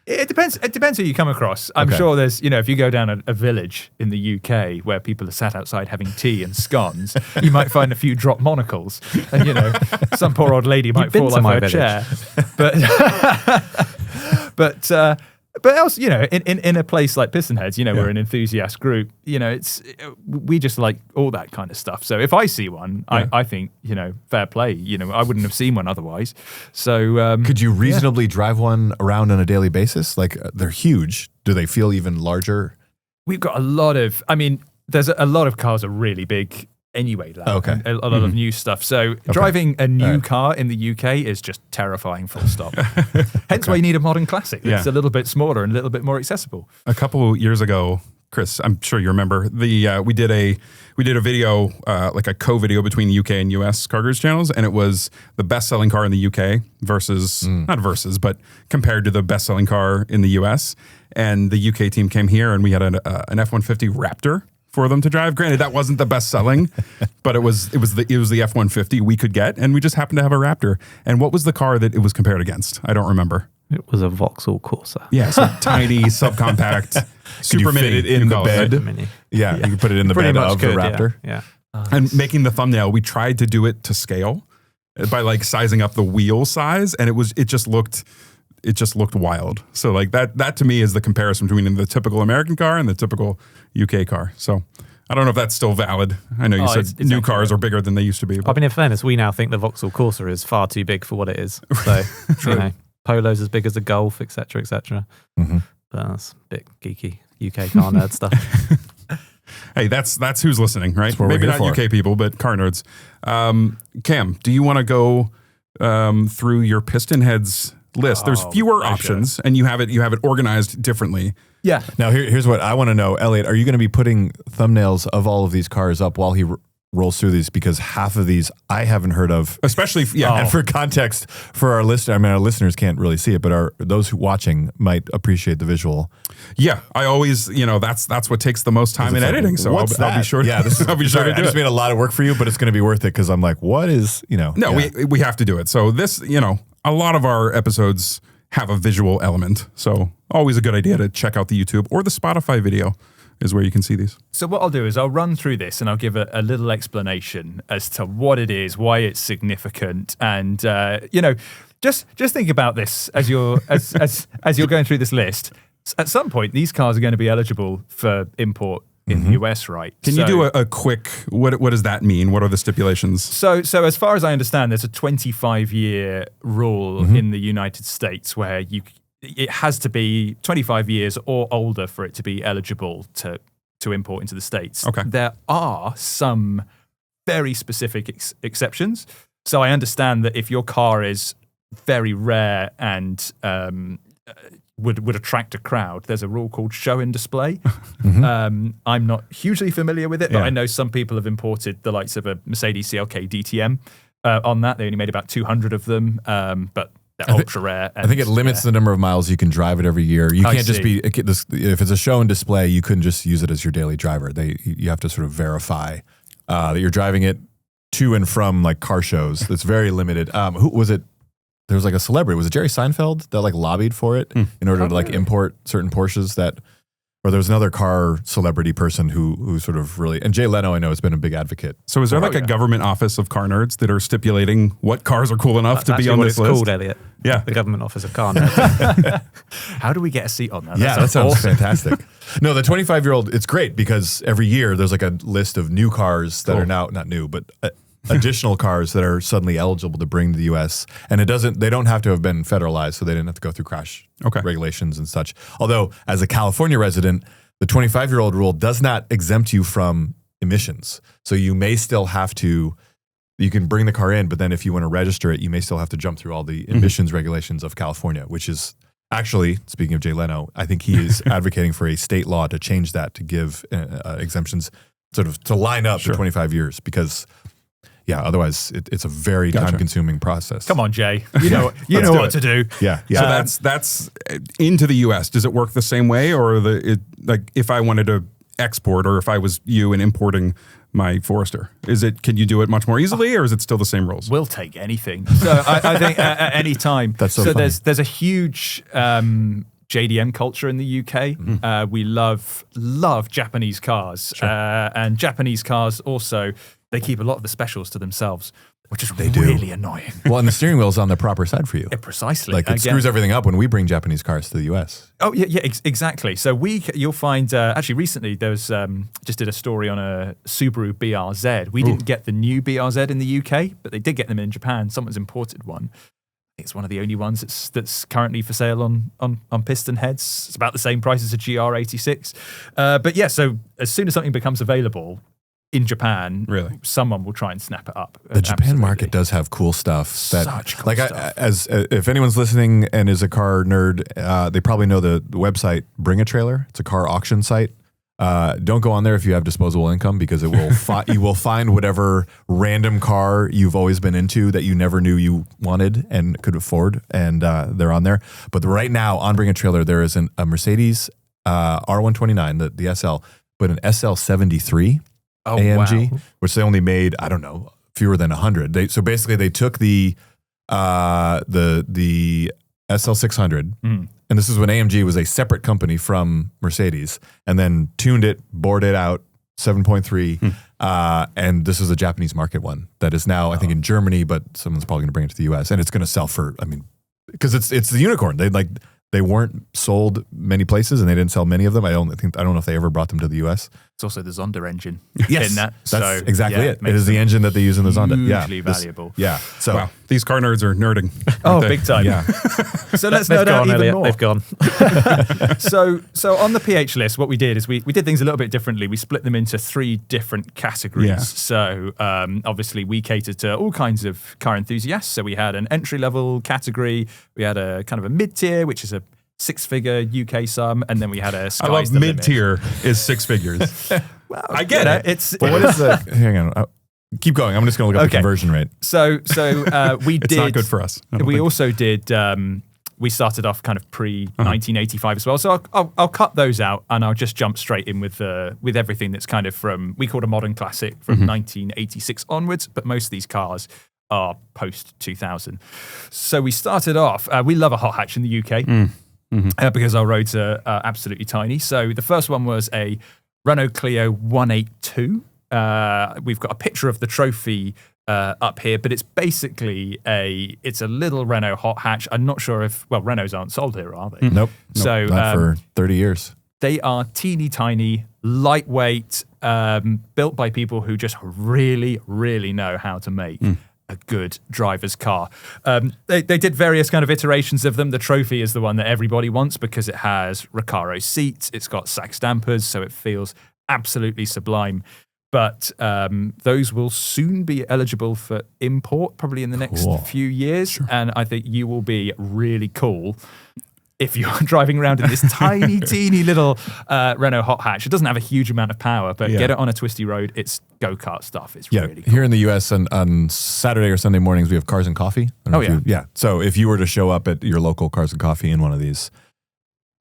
It depends. It depends who you come across. I'm Okay. sure there's, if you go down a village in the UK where people are sat outside having tea and scones, you might find a few drop monocles, and some poor old lady might been fall to off my her village. chair. But else, in a place like Pistonheads, we're an enthusiast group. We just like all that kind of stuff. So if I see one, I think fair play. I wouldn't have seen one otherwise. So Could you reasonably drive one around on a daily basis? Like, they're huge. Do they feel even larger? we've got a lot of. I mean, there's a lot of cars are really big anyway. Okay. A lot of new stuff. So driving a new car in the UK is just terrifying, full stop. Hence why you need a modern classic. It's a little bit smaller and a little bit more accessible. A couple years ago, Chris, I'm sure you remember we did a video, like a co-video between UK and US CarGurus channels, and it was the best-selling car in the UK versus but compared to the best-selling car in the US. And the UK team came here, and we had an F-150 Raptor for them to drive. Granted, that wasn't the best-selling, but it was the F-150 we could get, and we just happened to have a Raptor. And what was the car that it was compared against? I don't remember. It was a Vauxhall Corsa. Yeah, so tiny, subcompact, super mini. Fit it in the bed? Mini. Yeah, you can put it in the Pretty bed much of could, the Raptor. Yeah. And making the thumbnail, we tried to do it to scale by like sizing up the wheel size, and it just looked wild. So like that to me is the comparison between the typical American car and the typical UK car. So I don't know if that's still valid. I know you said it's new cars are bigger than they used to be. I mean, in fairness, we now think the Vauxhall Corsa is far too big for what it is. So, Polo's as big as a Golf, etc., etc. But that's a bit geeky UK car nerd stuff. Hey, that's who's listening, right? Maybe not UK people, but car nerds. Cam, do you want to go through your Pistonheads list? There's fewer options, and you have it organized differently. Yeah. Now, here's what I want to know. Elliot, are you going to be putting thumbnails of all of these cars up while he rolls through these? Because half of these I haven't heard of. Especially, And for context, for our listeners, I mean, our listeners can't really see it, but those who watching might appreciate the visual. Yeah, I always, that's what takes the most time in editing. So I'll be sure. Yeah, I'll be sure to do I just it. made a lot of work for you, but it's going to be worth it because I'm like, what is, No, we have to do it. So this, a lot of our episodes have a visual element. So always a good idea to check out the YouTube or the Spotify video is where you can see these. So what I'll do is I'll run through this and I'll give a little explanation as to what it is, why it's significant, and just think about this as you're as you're going through this list. At some point, these cars are going to be eligible for import in the US, right? Can you do a quick, what does that mean? What are the stipulations? So as far as I understand, there's a 25-year rule in the United States where it has to be 25 years or older for it to be eligible to import into the States. Okay. There are some very specific exceptions. So I understand that if your car is very rare and would attract a crowd, there's a rule called show and display. I'm not hugely familiar with it, but I know some people have imported the likes of a Mercedes CLK DTM on that. They only made about 200 of them, but they're ultra rare. I think it limits the number of miles you can drive it every year. You can't just be, if it's a show and display, you couldn't just use it as your daily driver. You have to sort of verify that you're driving it to and from like car shows. That's very limited. Who was it? There was like a celebrity. Was it Jerry Seinfeld that like lobbied for it in order to like import certain Porsches or there was another car celebrity person who sort of really, and Jay Leno I know has been a big advocate. So is there a government office of car nerds that are stipulating what cars are cool enough to be on this list? It's called, Elliot. Yeah. The government office of car nerds. How do we get a seat on that? Yeah, that sounds fantastic. No, the 25-year-old, it's great because every year there's like a list of new cars that are now, not new, but additional cars that are suddenly eligible to bring to the U.S. And they don't have to have been federalized, so they didn't have to go through crash regulations and such. Although, as a California resident, the 25-year-old rule does not exempt you from emissions. So you may still have to, you can bring the car in, but then if you want to register it, you may still have to jump through all the emissions regulations of California, which is actually, speaking of Jay Leno, I think he is advocating for a state law to change that, to give exemptions sort of to line up the 25 years because... Yeah, otherwise it's a very time-consuming process. Come on, Jay. You know what to do. Yeah. So that's into the U.S. Does it work the same way, or like if I wanted to export, or if I was you and importing my Forester, can you do it much more easily, or is it still the same rules? We'll take anything. So I think at any time. That's so funny. There's a huge JDM culture in the UK. We love Japanese cars, and Japanese cars also. They keep a lot of the specials to themselves, which is really annoying. Well, and the steering wheel's on the proper side for you. Yeah, precisely. Like it screws everything up when we bring Japanese cars to the US. Oh, yeah, exactly. So you'll find, actually recently there was, just did a story on a Subaru BRZ. We didn't get the new BRZ in the UK, but they did get them in Japan. Someone's imported one. I think it's one of the only ones that's currently for sale on Pistonheads. It's about the same price as a GR86. But yeah, so as soon as something becomes available, in Japan, Really? someone will try and snap it up. The Japan market does have cool stuff. That, Such cool like stuff. If anyone's listening and is a car nerd, they probably know the website Bring a Trailer. It's a car auction site. Don't go on there if you have disposable income, because it will you will find whatever random car you've always been into that you never knew you wanted and could afford, and they're on there. But right now on Bring a Trailer, there is a Mercedes R129, the SL, but an SL73 AMG, wow. which they only made, I don't know, fewer than 100. So basically, they took the SL600. And this is when AMG was a separate company from Mercedes, and then tuned it, bored it out, 7.3. And this is a Japanese market one that is now, I think, in Germany, but someone's probably going to bring it to the US, and it's going to sell for, I mean, because it's the unicorn. They weren't sold many places, and they didn't sell many of them. I don't know if they ever brought them to the US. It's also the Zonda engine Yes, in that. that's exactly it. It makes is the them engine that they use in the Zonda. hugely valuable. So Wow, these car nerds are nerding. Oh, aren't they? big time. yeah, So let's They've nerd out gone, even Elliot. more. They've gone. So on the PH list, what we did is we did things a little bit differently. We split them into 3 different categories. Yeah. So obviously we catered to all kinds of car enthusiasts. So we had an entry-level category. We had a kind of a mid-tier, which is a 6-figure UK sum, and then we had a I sky's love the limit. mid-tier is 6 figures. Well, I get it. It's but what is the? Hang on, keep going. I'm just going to look up the Okay. conversion rate. so we It's did. not good for us. I don't We think. also did. We started off kind of pre 1985 as well, so I'll cut those out and I'll just jump straight in with everything that's kind of from, we called a modern classic from 1986 onwards, but most of these cars are post 2000. So we started off. We love a hot hatch in the UK because our roads are absolutely tiny. So the first one was a Renault Clio 182. We've got a picture of the trophy up here, but it's basically it's a little Renault hot hatch. I'm not sure if, well, Renaults aren't sold here, are they? Nope. So Not for 30 years. they are teeny tiny, lightweight, built by people who just really, really know how to make a good driver's car. They did various kind of iterations of them. The trophy is the one that everybody wants because it has Recaro seats. It's got sax dampers, so it feels absolutely sublime. But those will soon be eligible for import, probably in the next few years. And I think you will be really cool if you're driving around in this tiny, teeny little Renault hot hatch. It doesn't have a huge amount of power, but get it on a twisty road. It's go-kart stuff. It's really cool. Here in the U.S. on Saturday or Sunday mornings, we have Cars and Coffee. I don't know if you. So if you were to show up at your local Cars and Coffee in one of these,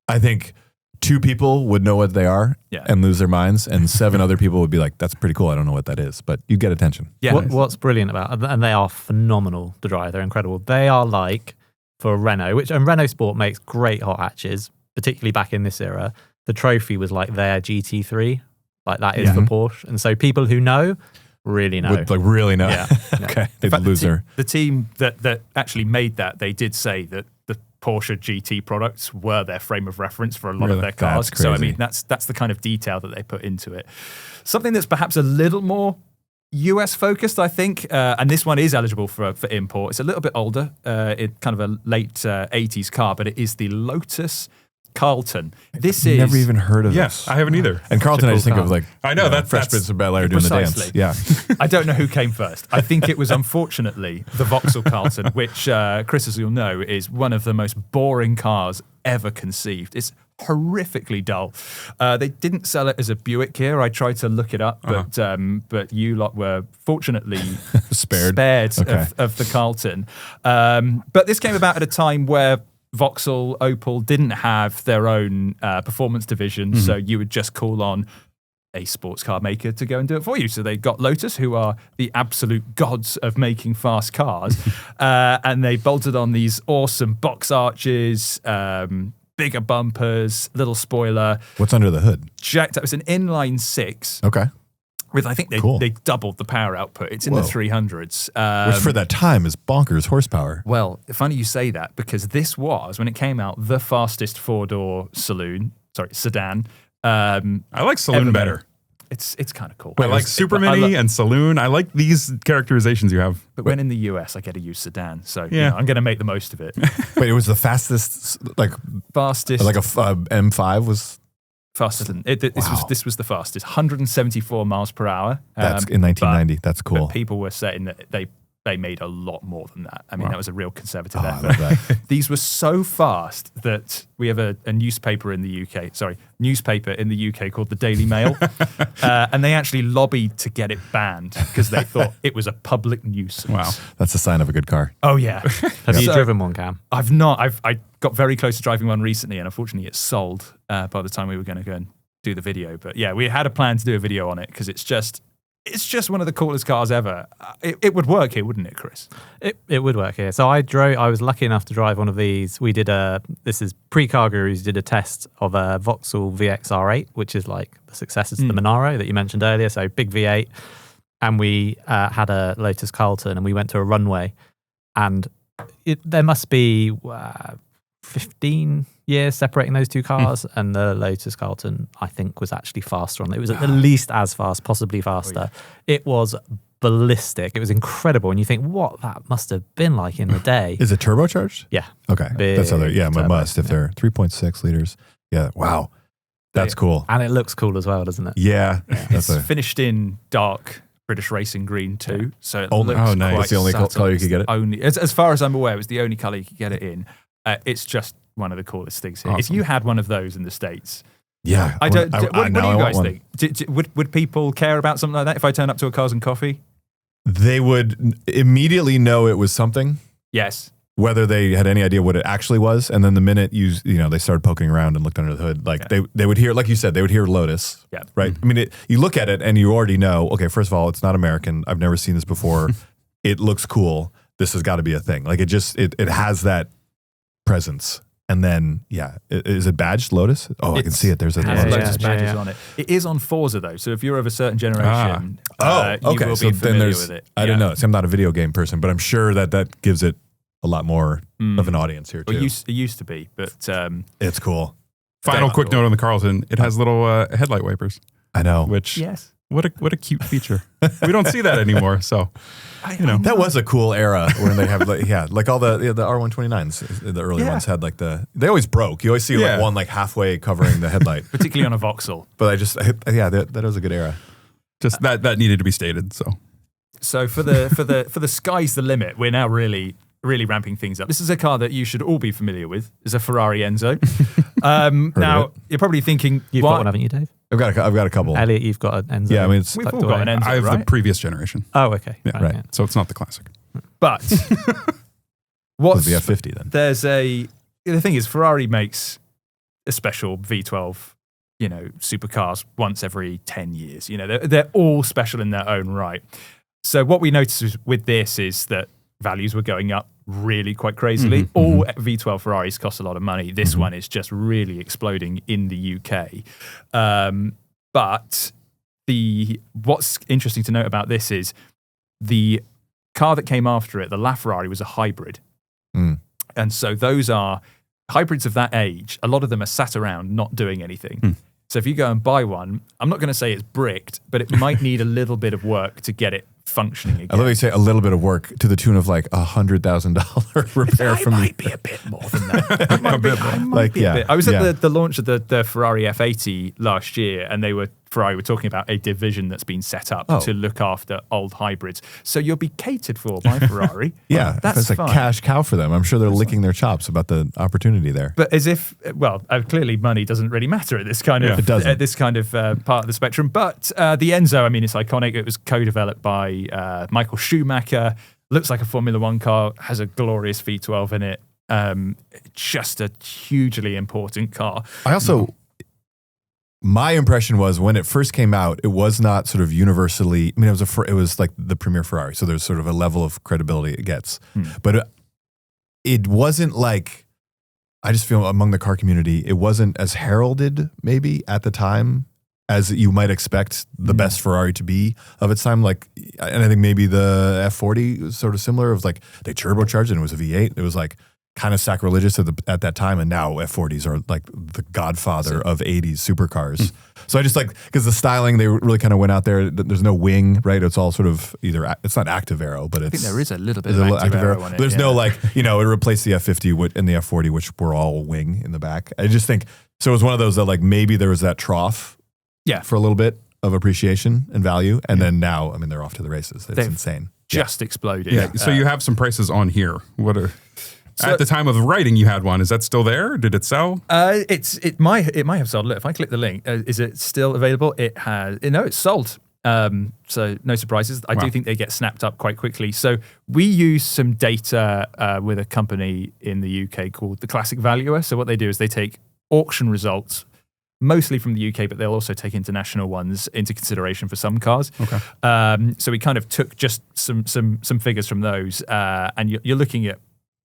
I think 2 people would know what they are and lose their minds, and 7 other people would be like, that's pretty cool. I don't know what that is, but you get attention. Yeah. What's brilliant about, and they are phenomenal to drive. They're incredible. They are like, for Renault, and Renault Sport makes great hot hatches, particularly back in this era. The trophy was like their GT3, like that is for Porsche. And so people who know really know. Would, like, really know. Yeah. Okay. In fact, Loser. the team that actually made that, they did say that the Porsche GT products were their frame of reference for a lot of their cars. That's So I crazy. mean, that's the kind of detail that they put into it. Something that's perhaps a little more US focused, I think, and this one is eligible for import. It's a little bit older, it's kind of a late 80s car, but it is the Lotus Carlton. This is Never even heard of Yes, this. I haven't either. And Carlton, I just think car. of like, I know, Fresh that's Prince of Bel-Air doing the Precisely. dance. Yeah. I don't know who came first. I think it was unfortunately the Vauxhall Carlton, which Chris, as you'll know, is one of the most boring cars ever conceived. It's horrifically dull. They didn't sell it as a Buick here. I tried to look it up, but you lot were fortunately Spared. Okay. of the Carlton. But this came about at a time where Vauxhall, Opel didn't have their own performance division, so you would just call on a sports car maker to go and do it for you. So they got Lotus, who are the absolute gods of making fast cars, and they bolted on these awesome box arches, bigger bumpers, little spoiler, What's under the hood? jacked up. It's an inline 6 Okay. with, I think they doubled the power output. It's in the 300s. Which for that time is bonkers horsepower. Well, funny you say that, because this was, when it came out, the fastest 4-door sedan. I like Saloon ever better. made. It's kind of cool. I like Super Mini and Saloon. I like these characterizations you have. But when in the US, I get to use sedan, so Yeah. I'm going to make the most of it. Wait, it was the fastest, like Fastest a M5 was Faster than this was the fastest, 174 miles per hour. That's in 1990. That's cool. But people were saying that they made a lot more than that. I mean, that was a real conservative I effort. love that. These were so fast that we have a newspaper in the UK. Newspaper in the UK called the Daily Mail, and they actually lobbied to get it banned because they thought it was a public nuisance. Wow. That's a sign of a good car. Oh yeah. Have you driven one, Cam? I've not. I got very close to driving one recently, and unfortunately, it sold by the time we were going to go and do the video. But yeah, we had a plan to do a video on it because it's just one of the coolest cars ever. It would work here, wouldn't it, Chris? It would work here. So I was lucky enough to drive one of these. We did this is pre-CarGurus, did a test of a Vauxhall VX R8, which is like the successor to the Monaro that you mentioned earlier. So big V8. And we had a Lotus Carlton and we went to a runway. And there must be 15 years separating those two cars, and the Lotus Carlton, I think, was actually faster on it. It was at least as fast, possibly faster. It was ballistic. It was incredible. And you think, what that must have been like in the day. Is it turbocharged? Yeah. Okay. That's other. Yeah, turbo, must if they're 3.6 liters. Yeah. Wow. That's cool. And it looks cool as well, doesn't it? Yeah. It's finished in dark British Racing Green too. So it looks nice. quite That's the only subtle. color you could get it? Only, as far as I'm aware, it was the only color you could get it in. It's just one of the coolest things here. Awesome. If you had one of those in the States, Yeah. what do you guys one. think? Would people care about something like that if I turn up to a Cars and Coffee? They would immediately know it was something, Yes. whether they had any idea what it actually was. And then the minute they started poking around and looked under the hood, they would hear, like you said, they would hear Lotus. Yeah. Right. I mean, you look at it and you already know, okay, first of all, it's not American. I've never seen this before. It looks cool. This has got to be a thing. Like it has that presence. And then, is it badged Lotus? Oh, I can see it. There's a has Lotus. Lotus badges on it. It is on Forza though, so if you're of a certain generation, okay. you will So be then familiar with it. I don't know. See, I'm not a video game person, but I'm sure that gives it a lot more of an audience here too. Well, it used to be, but It's cool. Final quick note on the Carlton. It has little headlight wipers, I know. which yes. what a cute feature. We don't see that anymore. So That was a cool era when they have like all the R129s, the early ones had they always broke. You always see one halfway covering the headlight. Particularly on a Vauxhall. But that was a good era. just that needed to be stated. So For the sky's the limit, we're now really ramping things up. This is a car that you should all be familiar with. It's a Ferrari Enzo. Now you're probably thinking, You've got one, haven't you, Dave? I've got a couple. Elliot, you've got an Enzo. Yeah, I mean, we've all got an Enzo, I have right? the previous generation. Oh, okay. Yeah, right. So it's not the classic. But what's the F50 then? The thing is, Ferrari makes a special V12, supercars once every 10 years. They're all special in their own right. So what we noticed with this is that values were going up really quite crazily. All V12 Ferraris cost a lot of money. This one is just really exploding in the UK. But what's interesting to note about this is the car that came after it, the LaFerrari, was a hybrid. And so those are hybrids of that age. A lot of them are sat around not doing anything. So if you go and buy one, I'm not going to say it's bricked, but it might need a little bit of work to get it functioning again. I love you say a little bit of work to the tune of like $100,000 repair It might be a bit more than that. It might be a bit. I was at the launch of the Ferrari F80 last year, and Ferrari were talking about a division that's been set up to look after old hybrids. So you'll be catered for by Ferrari. That's a cash cow for them. I'm sure they're licking their chops about the opportunity there. But as if, clearly money doesn't really matter at this kind of part of the spectrum. But the Enzo, I mean, it's iconic. It was co-developed by Michael Schumacher. Looks like a Formula One car. Has a glorious V12 in it. Just a hugely important car. I also, my impression was when it first came out, it was not sort of universally. I mean, it was like the premier Ferrari, so there's sort of a level of credibility it gets, but it wasn't like. I just feel among the car community, it wasn't as heralded maybe at the time as you might expect the best Ferrari to be of its time. Like, and I think maybe the F40 was sort of similar. Of like they turbocharged it and it was a V8. It was like kind of sacrilegious at that time, and now F40s are like the godfather of 80s supercars. So I just like, because the styling, they really kind of went out there. There's no wing, right? It's all sort of either, it's not active aero, but it's. I think there is a little bit of active aero on it. There's no like, it replaced the F50 and the F40, which were all wing in the back. I just think, so it was one of those that like maybe there was that trough for a little bit of appreciation and value. And then now, I mean, they're off to the races. It's insane. Just exploded. Yeah. So you have some prices on here. At the time of writing, you had one. Is that still there? Did it sell? It might have sold. Look, if I click the link, is it still available? It has. No, it's sold. So no surprises. I do think they get snapped up quite quickly. So we use some data with a company in the UK called the Classic Valuer. So what they do is they take auction results, mostly from the UK, but they'll also take international ones into consideration for some cars. Okay. So we kind of took just some figures from those, and you're looking at.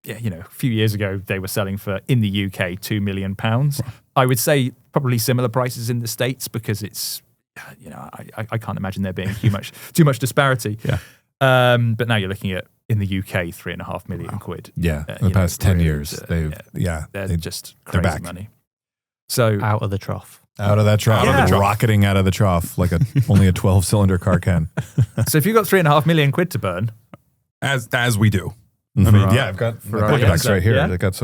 Yeah, a few years ago, they were selling for, in the UK, £2 million. I would say probably similar prices in the States because it's, I can't imagine there being too much disparity. Yeah. But now you're looking at, in the UK, £3.5 million quid. Yeah, in the past 10 years, they're just crazy back. money. So Out of the trough. Out of that trough, rocketing out of the trough like only a 12-cylinder car can. So if you've got £3.5 million quid to burn, as we do. I mean, I've got my Ferrari backpacks Enzo, right here.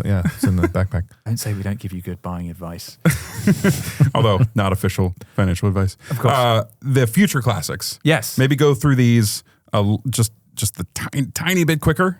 yeah? It's in the backpack. don't say we don't give you good buying advice. Although not official financial advice. Of course. The future classics. Yes. Maybe go through these just the tiny bit quicker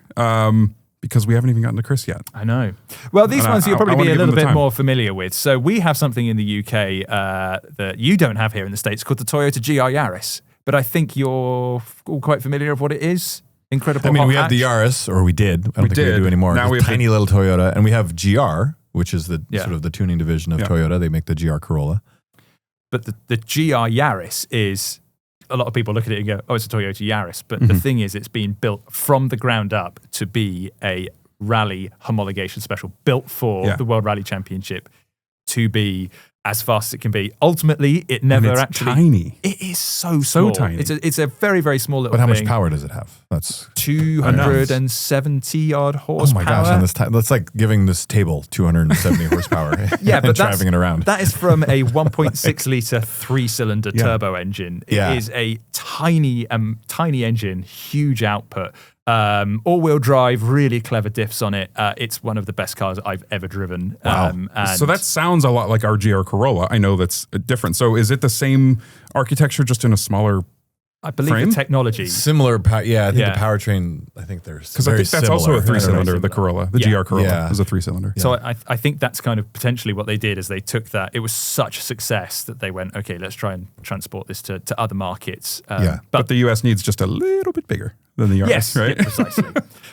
because we haven't even gotten to Chris yet. I know. Well, these ones you'll probably be a little bit time. more familiar with. So we have something in the UK that you don't have here in the States called the Toyota GR Yaris. But I think you're all quite familiar with what it is. Incredible. I mean, hot we have the hatch. Yaris, or we did. I don't think we do anymore. Now It's we a have tiny little Toyota, and we have GR, which is the Yeah. sort of the tuning division of Toyota. They make the GR Corolla. But the GR Yaris is, a lot of people look at it and go, oh, it's a Toyota Yaris. But the thing is, it's been built from the ground up to be a rally homologation special, built for the World Rally Championship to be as fast as it can be. Ultimately, it never it's actually... tiny. It is so small. tiny. It's a very, very small little But how thing. much power does it have? That's 270 odd horsepower. Oh my gosh! On this that's like giving this table 270 horsepour. Yeah, and but driving it around. That is from a 1.6 litre 3-cylinder turbo engine. It is a tiny engine, huge output. All-wheel drive, really clever diffs on it. It's one of the best cars I've ever driven. Wow. So that sounds a lot like our GR Corolla. I know that's different. So is it the same architecture, just in a smaller I believe frame? the technology. Similar, I think Yeah. the powertrain. I think there's Because I think that's also a 3-cylinder. The Corolla, the GR Corolla, is a 3-cylinder. So I think that's kind of potentially what they did is they took that. It was such a success that they went, okay, let's try and transport this to other markets. But the US needs just a little bit bigger than the Yaris, yes, right? yeah, precisely.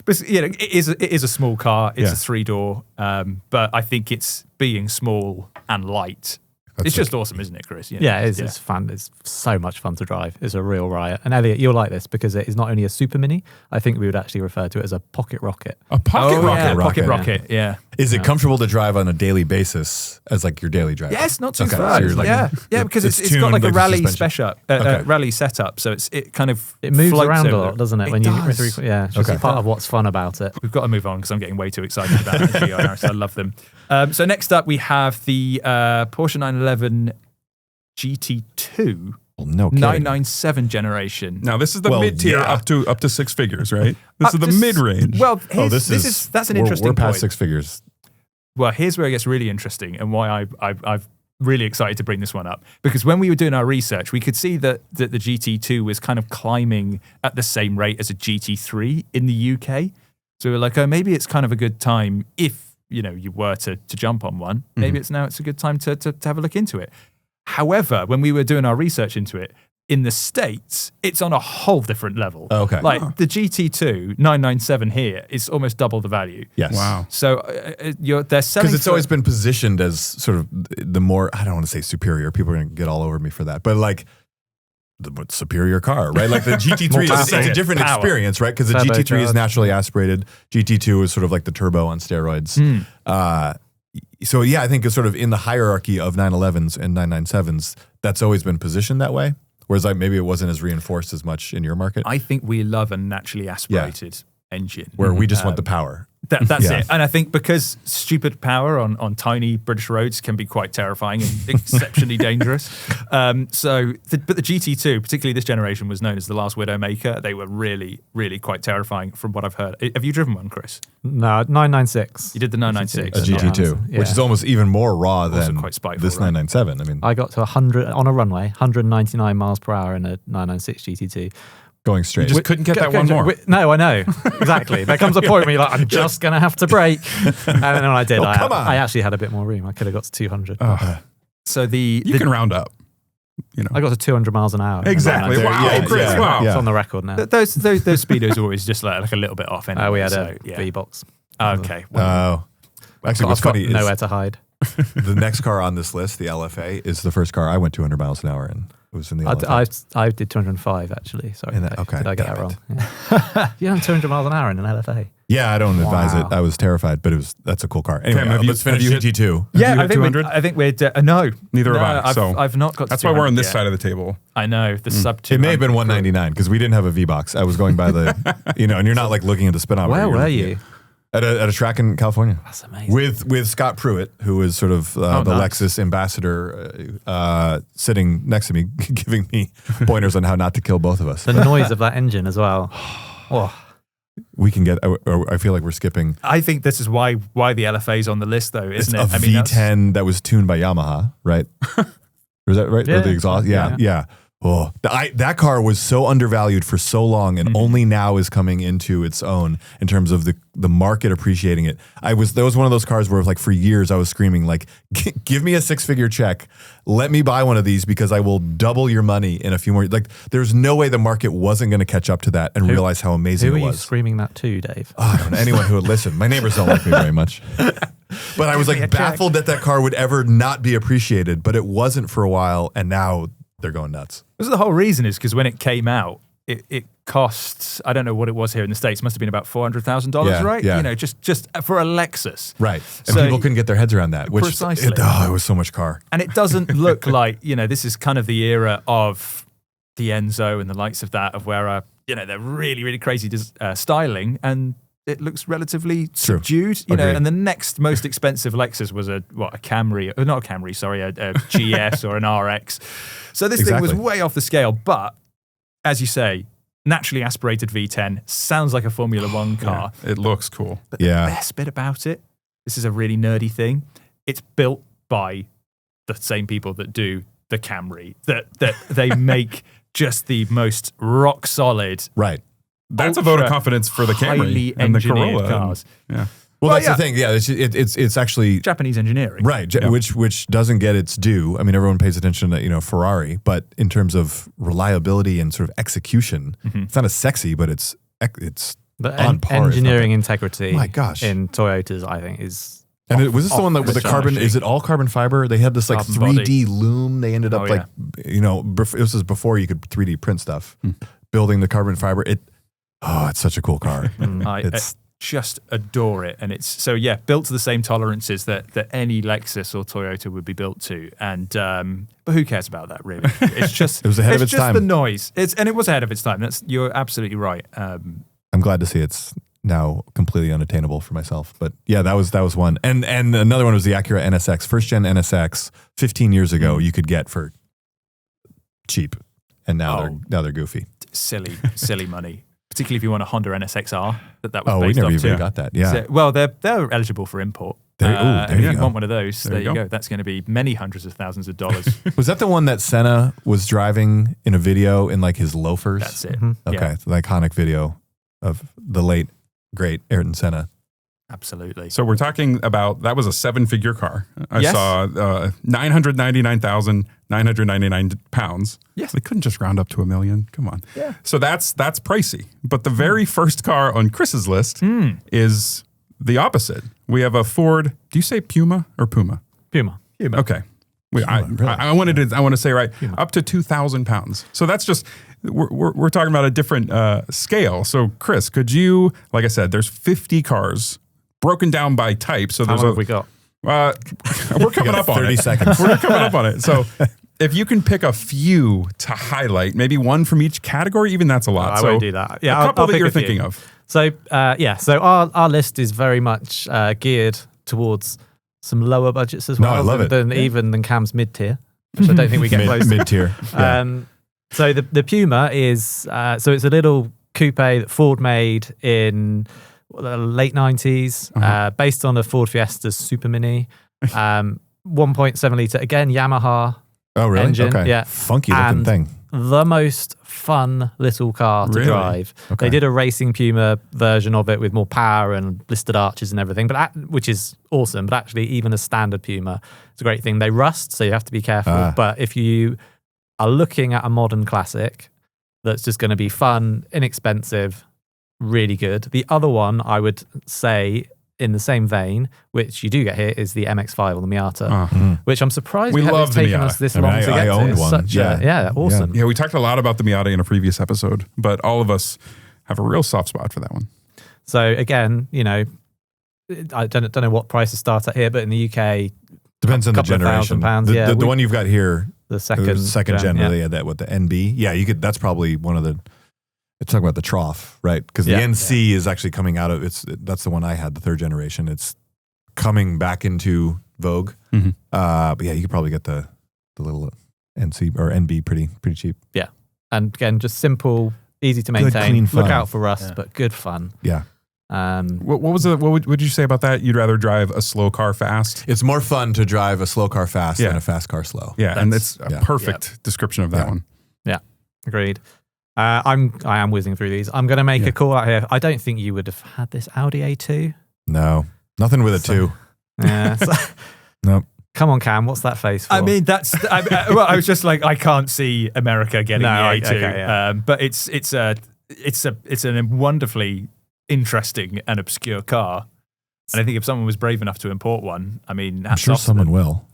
But it is a small car. It's a 3-door. But I think it's being small and light. It's just awesome, isn't it, Chris? Yeah, it's fun. It's so much fun to drive. It's a real riot. And Elliot, you'll like this because it is not only a super mini. I think we would actually refer to it as a pocket rocket. A pocket rocket. Yeah, pocket rocket. Yeah. Is it comfortable to drive on a daily basis as like your daily drive? Yes, not too Okay, bad. so you're like- yeah, because it's got tuned like a like rally suspension. rally setup. So it kind of It moves floats around a over. lot, doesn't it? It When does. it's just part of what's fun about it. We've got to move on because I'm getting way too excited about the GR Yaris. I love them. So next up we have the Porsche 911 GT2 Well, no kidding. 997 generation. Now this is the mid-tier up to 6 figures, right? This is the mid-range. Well, That's an interesting We're past point. 6 figures. Well, here's where it gets really interesting and why I've really excited to bring this one up. Because when we were doing our research, we could see that the GT2 was kind of climbing at the same rate as a GT3 in the UK. So we were like, oh, maybe it's kind of a good time if, you were to jump on one. Maybe it's a good time to have a look into it. However, when we were doing our research into it, in the States, it's on a whole different level. Okay. Like the GT2 997 here is almost double the value. Yes. Wow. So they're selling Because it's always been positioned as sort of the more, I don't want to say superior. People are going to get all over me for that. But like the superior car, right? Like the GT3 it's a different experience, right? Because the GT3 is naturally aspirated. GT2 is sort of like the turbo on steroids. So yeah, I think it's sort of in the hierarchy of 911s and 997s, that's always been positioned that way. Whereas like maybe it wasn't as reinforced as much in your market. I think we love a naturally aspirated engine. Where we just want the power. That's Yeah. it. And I think because stupid power on tiny British roads can be quite terrifying and exceptionally dangerous. But the GT2, particularly this generation, was known as the last Widowmaker. They were really, really quite terrifying from what I've heard. Have you driven one, Chris? No, 996. You did the 996. A GT2, Yeah. which is almost even more raw than quite spiteful, this right? 997. I mean, I got to 100 on a runway, 199 miles per hour in a 996 GT2. going straight. You just couldn't get that one more. No, I know. Exactly. There comes a point where you're like, I'm just going to have to brake. And then when I did, come on. I actually had a bit more room. I could have got to 200. So You can round up. I got to 200 miles an hour. Exactly. Wow, Yeah, Chris, yeah. wow. It's on the record now. those speedos are always just like a little bit off anyway. We had so, a V-Box. Okay. Oh. Actually, what's I've got funny is nowhere to hide. the next car on this list, the LFA, is the first car I went 200 miles an hour in. It was in the LFA. I did 205 actually. Sorry. Okay, Did I get damn that wrong? Yeah. You done 200 miles an hour in an LFA? Yeah, I don't advise it. Wow. I was terrified, but that's a cool car. Anyway, Cam, let's finish have you hit- GT2. Yeah, you I hit think 200? I think we're no. Neither no, have I. So I've not got. that's to why we're on 200 this yet. side of the table. I know the sub. It may have been 199 because we didn't have a V-Box. I was going by the, and you're not like looking at the speedometer. Where You're were looking you? At a track in California. That's amazing. With Scott Pruitt, who is sort of the nice. Lexus ambassador, sitting next to me, giving me pointers on how not to kill both of us. The noise of that engine as well. Oh, We can get. I feel like we're skipping. I think this is why the LFA is on the list, though, It's isn't a it? I mean, V10 that was tuned by Yamaha, right? Was that right? Yeah. Or the exhaust? Yeah. Oh, that car was so undervalued for so long, and only now is coming into its own in terms of the market appreciating it. That was one of those cars where, like, for years I was screaming, like, "Give me a 6-figure check, let me buy one of these because I will double your money in a few more." Like, there's no way the market wasn't going to catch up to that and realize how amazing who it were you was. screaming that to, Dave? Oh, I don't know anyone who would listen. My neighbors don't like me very much. But I was like baffled that car would ever not be appreciated, but it wasn't for a while, and now they're going nuts. This is the whole reason is because when it came out, it costs, I don't know what it was here in the States, must have been about $400,000, right? Yeah. You know, just for a Lexus. Right. And So- people couldn't get their heads around that. Which, Precisely. It was so much car. And it doesn't look like, this is kind of the era of the Enzo and the likes of that, of where, they're really, really crazy styling, and it looks relatively subdued, Agreed. and the next most expensive Lexus was a Camry, not a Camry, sorry, a GS or an RX. So this thing was way off the scale, but as you say, naturally aspirated V10 sounds like a Formula One car. Yeah, it looks cool. But the best bit about it, this is a really nerdy thing, it's built by the same people that do the Camry, that they make just the most rock solid, Right. That's a vote of confidence for the Camry highly and the engineered Corolla. cars. Yeah. Well, that's yeah. the thing. Yeah, it's actually Japanese engineering. right, which doesn't get its due. I mean, everyone pays attention to Ferrari, but in terms of reliability and sort of execution, it's not as sexy, but it's But on par. engineering integrity My gosh. in Toyotas, I think, is... And was this the one that off with the the carbon? chart. Is it all carbon fiber? They had this like Carbon 3D body. loom. They ended up this was before you could 3D print stuff. Building the carbon fiber. It's such a cool car. I just adore it. And it's built to the same tolerances that any Lexus or Toyota would be built to. And but who cares about that, really? It's just It was ahead of its just time. the noise. It was ahead of its time. You're absolutely right. I'm glad to see it's now completely unattainable for myself. But yeah, that was one. And another one was the Acura NSX, first gen NSX. 15 years ago, you could get for cheap, and now they're goofy. Silly money. Particularly if you want a Honda NSXR that was We based never off even to. got that. Yeah. So, well, they're eligible for import. There and you if you go. want one of those, There there you you go. go. That's going to be many hundreds of thousands of dollars. Was that the one that Senna was driving in a video in like his loafers? That's it. Okay, Yeah, it's an iconic video of the late great Ayrton Senna. absolutely. So we're talking about, that was a 7-figure car. I Yes. saw 999,999 pounds. Yes. They couldn't just round up to $1 million. Come on. Yeah. So that's pricey. But the very first car on Chris's list is the opposite. We have a Ford. Do you say Puma or Puma? Puma. Okay. I want to say right up to 2,000 pounds. So that's just we're talking about a different scale. So Chris, could you, like I said, there's 50 cars broken down by type. So How there's long have we got? we're coming up on 30 it. seconds. We're coming up on it. So if you can pick a few to highlight, maybe one from each category, even that's a lot. I so won't do that. Yeah, a couple I'll that pick you're a few. thinking of. So so our list is very much geared towards some lower budgets as well. I love it. Even than Cam's mid tier, which I don't think we get close. Mid tier. Yeah. So the Puma is so it's a little coupe that Ford made in the late 90s, based on a Ford Fiesta's Super Mini, 1.7 litre, again Yamaha. Oh really? Engine, okay. yeah. Funky looking thing. The most fun little car to drive. Okay. They did a racing Puma version of it with more power and blistered arches and everything, which is awesome. But actually, even a standard Puma, it's a great thing. They rust, so you have to be careful. But if you are looking at a modern classic that's just going to be fun, inexpensive, really good. The other one I would say in the same vein, which you do get here, is the MX-5 or the Miata, which I'm surprised it's taken us this long to get to. Owned one. Awesome. Yeah, we talked a lot about the Miata in a previous episode, but all of us have a real soft spot for that one. So again, I don't know what prices start at here, but in the UK, depends on the generation. £1,000. The one you've got here, the second gen, really, that with the NB. Yeah, you could. That's probably one of the. It's talking about the trough, right? Because the NC is actually coming out of that's the one I had, the third generation. It's coming back into vogue. But yeah, you could probably get the little NC or NB pretty cheap. Yeah, and again, just simple, easy to maintain. Good, clean fun. Look out for rust, but good fun. Yeah. What would you say about that? You'd rather drive a slow car fast? It's more fun to drive a slow car fast than a fast car slow. Yeah, and it's a perfect description of that one. Yeah, agreed. I am whizzing through these. I'm going to make a call out here. I don't think you would have had this Audi A2. No, nothing with a 2. Yeah. Nope. Come on, Cam. What's that face for? I mean, I was just like, I can't see America getting the A2. But it's a wonderfully interesting and obscure car. And I think if someone was brave enough to import one, I mean, I'm sure someone will.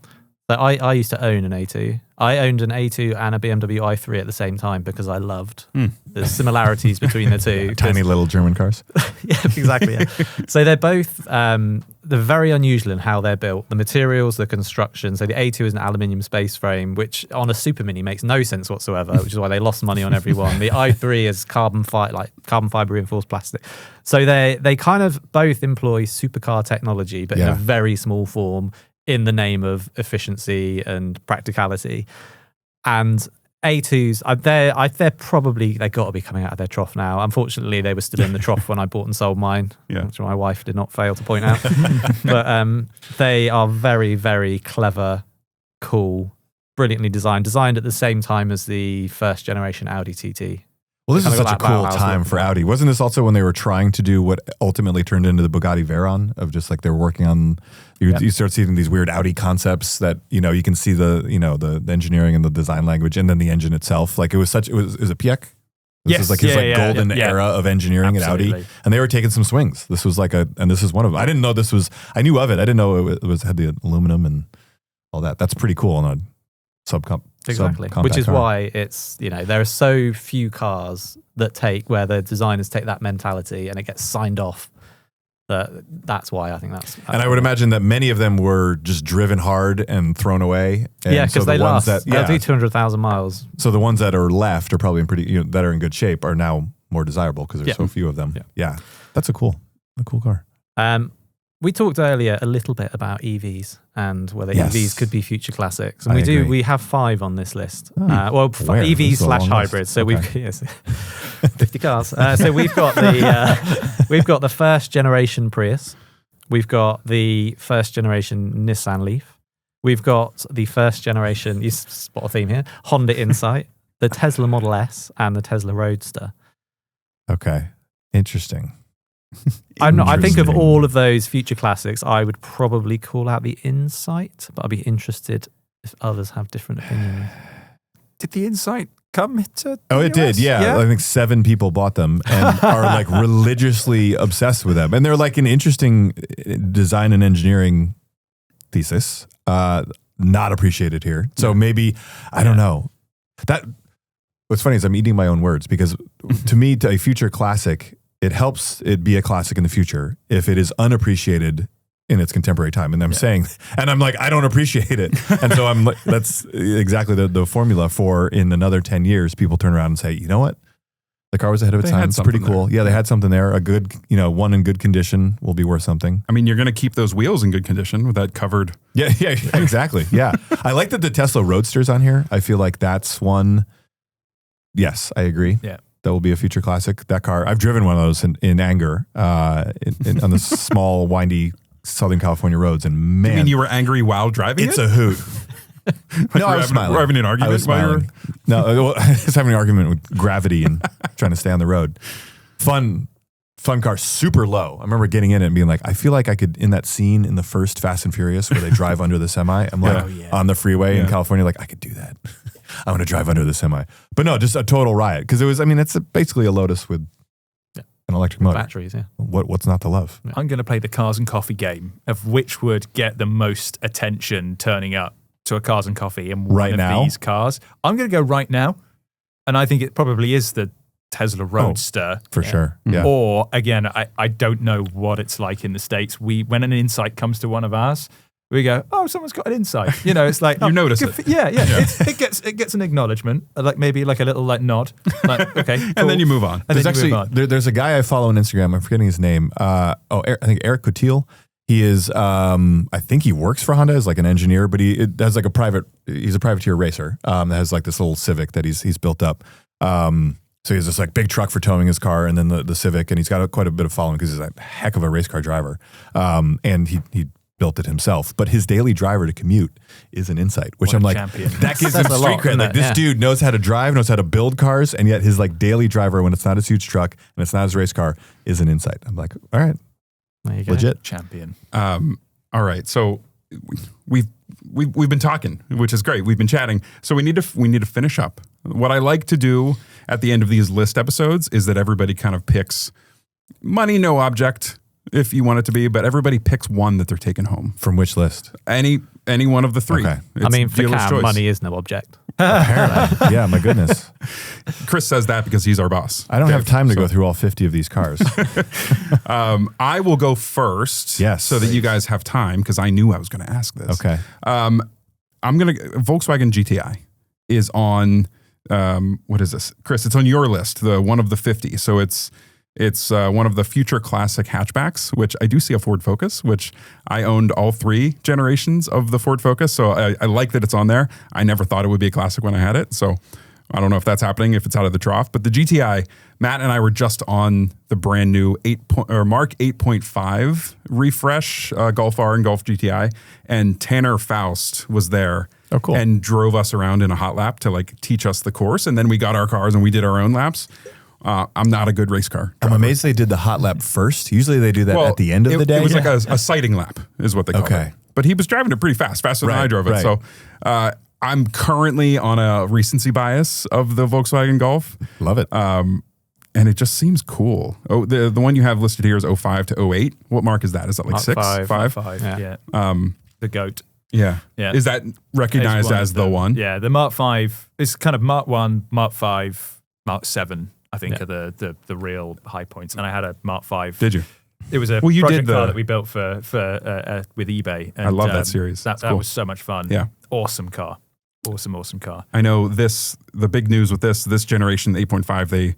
So I used to own an A2. I owned an A2 and a BMW i3 at the same time because I loved the similarities between the two. Tiny little German cars. Yeah, exactly. Yeah. So they're both, they're very unusual in how they're built. The materials, the construction. So the A2 is an aluminium space frame, which on a Super Mini makes no sense whatsoever, which is why they lost money on everyone. The i3 is carbon fiber reinforced plastic. So they kind of both employ supercar technology, but in a very small form, in the name of efficiency and practicality. And A2s, they've got to be coming out of their trough now. Unfortunately, they were still in the trough when I bought and sold mine, which my wife did not fail to point out. But they are very, very clever, cool, brilliantly designed at the same time as the first generation Audi TT. Well, this is such a cool time for Audi. Wasn't this also when they were trying to do what ultimately turned into the Bugatti Veyron, of just like they're working on, you start seeing these weird Audi concepts that, you can see the engineering and the design language and then the engine itself. Like it was a Piek? This is like his golden era of engineering at Audi. And they were taking some swings. This was and this is one of them. I didn't know I knew of it. I didn't know it had the aluminum and all that. That's pretty cool on a Exactly, which is why it's, there are so few cars where the designers take that mentality and it gets signed off. That's why I think that's. And I would imagine that many of them were just driven hard and thrown away. And because they last. They'll do 200,000 miles. So the ones that are left are probably that are in good shape are now more desirable because there's so few of them. Yeah, that's a cool car. We talked earlier a little bit about EVs and whether EVs could be future classics. And we have 5 on this list. EVs / hybrids. So we've 50 cars. So we've got the first generation Prius. We've got the first generation Nissan Leaf. We've got the first generation, you spot a theme here, Honda Insight, the Tesla Model S, and the Tesla Roadster. Okay. Interesting. I think of all of those future classics, I would probably call out the Insight, but I'd be interested if others have different opinions. Did the Insight come to it did, yeah. I think 7 people bought them and are like religiously obsessed with them. And they're like an interesting design and engineering thesis, not appreciated here. So maybe, I don't know. What's funny is I'm eating my own words because to me, a future classic, it helps it be a classic in the future if it is unappreciated in its contemporary time. And I'm saying, and I'm like, I don't appreciate it. And so I'm like, that's exactly the formula for in another 10 years, people turn around and say, you know what? The car was ahead of its They time. had It's pretty something cool. there. Yeah, they had something there. A good, one in good condition will be worth something. I mean, you're going to keep those wheels in good condition with that covered. Yeah, exactly. Yeah. I like that the Tesla Roadster's on here. I feel like that's one. Yes, I agree. Yeah. That will be a future classic. That car, I've driven one of those in anger on the small, windy Southern California roads. And man, You mean you were angry while driving it's it? a hoot. No, I was smiling. We're having an argument I was while you were... smiling. No, I was having an argument with gravity and trying to stay on the road. Fun car, super low. I remember getting in it and being like, I feel like I could, in that scene in the first Fast and Furious where they drive under the semi, I'm like on the freeway in California, like I could do that. I want to drive under the semi. But no, just a total riot. Because it's basically a Lotus with an electric motor. Batteries, yeah. What's not to love? I'm going to play the cars and coffee game of which would get the most attention turning up to a cars and coffee in one Right of now? these cars. I'm going to go right now. And I think it probably is the Tesla Roadster. For sure. Yeah. Or again, I don't know what it's like in the States. When an insight comes to one of ours, we go, oh, someone's got an insight. It's like You notice good it. Yeah. It gets an acknowledgement, like maybe like a little like nod, like okay, cool. And then you move on. And There's then you actually move on. there's a guy I follow on Instagram. I'm forgetting his name. I think Eric Cotil. He is. I think he works for Honda as like an engineer, but he has like he's a privateer racer that has like this little Civic that he's built up. So he has this like big truck for towing his car, and then the Civic, and he's got quite a bit of following because he's a heck of a race car driver. And he built it himself, but his daily driver to commute is an Insight, which What I'm a like, champion. that gives him Says a street lot, cred. doesn't Like it? this Yeah. dude knows how to drive, knows how to build cars, and yet his like daily driver, when it's not his huge truck and it's not his race car, is an Insight. I'm like, all right, There you go. legit. Champion. All right. So we've been talking, which is great. We've been chatting. So we need to finish up. What I like to do at the end of these list episodes is that everybody kind of picks money, no object, if you want it to be, but everybody picks one that they're taking home. From which list? Any one of the three. Okay. I mean, for dealer's Cam, choice. money is no object. Apparently. Yeah, my goodness. Chris says that because he's our boss. I don't have Dave, time to so- go through all 50 of these cars. I will go first. Yes. So that you guys have time, because I knew I was going to ask this. Okay. Volkswagen GTI is on, what is this? Chris, it's on your list, the one of the 50. So it's one of the future classic hatchbacks, which I do see a Ford Focus, which I owned all three generations of the Ford Focus. So I like that it's on there. I never thought it would be a classic when I had it. So I don't know if that's happening, if it's out of the trough. But the GTI, Matt and I were just on the brand new Mark 8.5 refresh Golf R and Golf GTI. And Tanner Faust was there. Oh, cool. And drove us around in a hot lap to like teach us the course. And then we got our cars and we did our own laps. I'm not a good race car driver. I'm amazed they did the hot lap first. Usually they do that at the end of the day. It was like a sighting lap is what they call Okay. it. But he was driving it pretty fast, faster than I drove it. right. So I'm currently on a recency bias of the Volkswagen Golf. Love it. And it just seems cool. Oh, the one you have listed here is 05 to 08. What mark is that? Is that like Mark 6? five. 5? Yeah. The GOAT. Yeah. Yeah. Is that recognized as the one? Yeah, the Mark 5 is kind of Mark 1, Mark 5, Mark 7, I think are the real high points. And I had a Mark 5. Did you? It was a Well, you project did car the- that we built for with eBay. And, I love that series. That Cool. was so much fun. Yeah. Awesome car. Awesome car. I know the big news with this generation, 8.5, they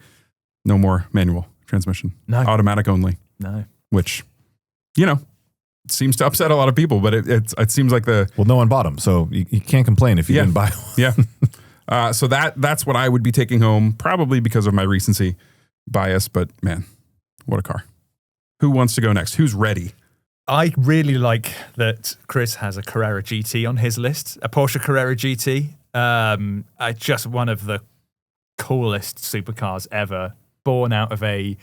no more manual transmission. No. Automatic only, No. which, seems to upset a lot of people, but it seems like the, well, no one bought them, so you can't complain if you Yeah. didn't buy one. yeah. So that's what I would be taking home, probably because of my recency bias, but man, what a car. Who wants to go next? Who's ready? I really like that Chris has a Carrera GT on his list, a Porsche Carrera GT. Just one of the coolest supercars ever, born out of a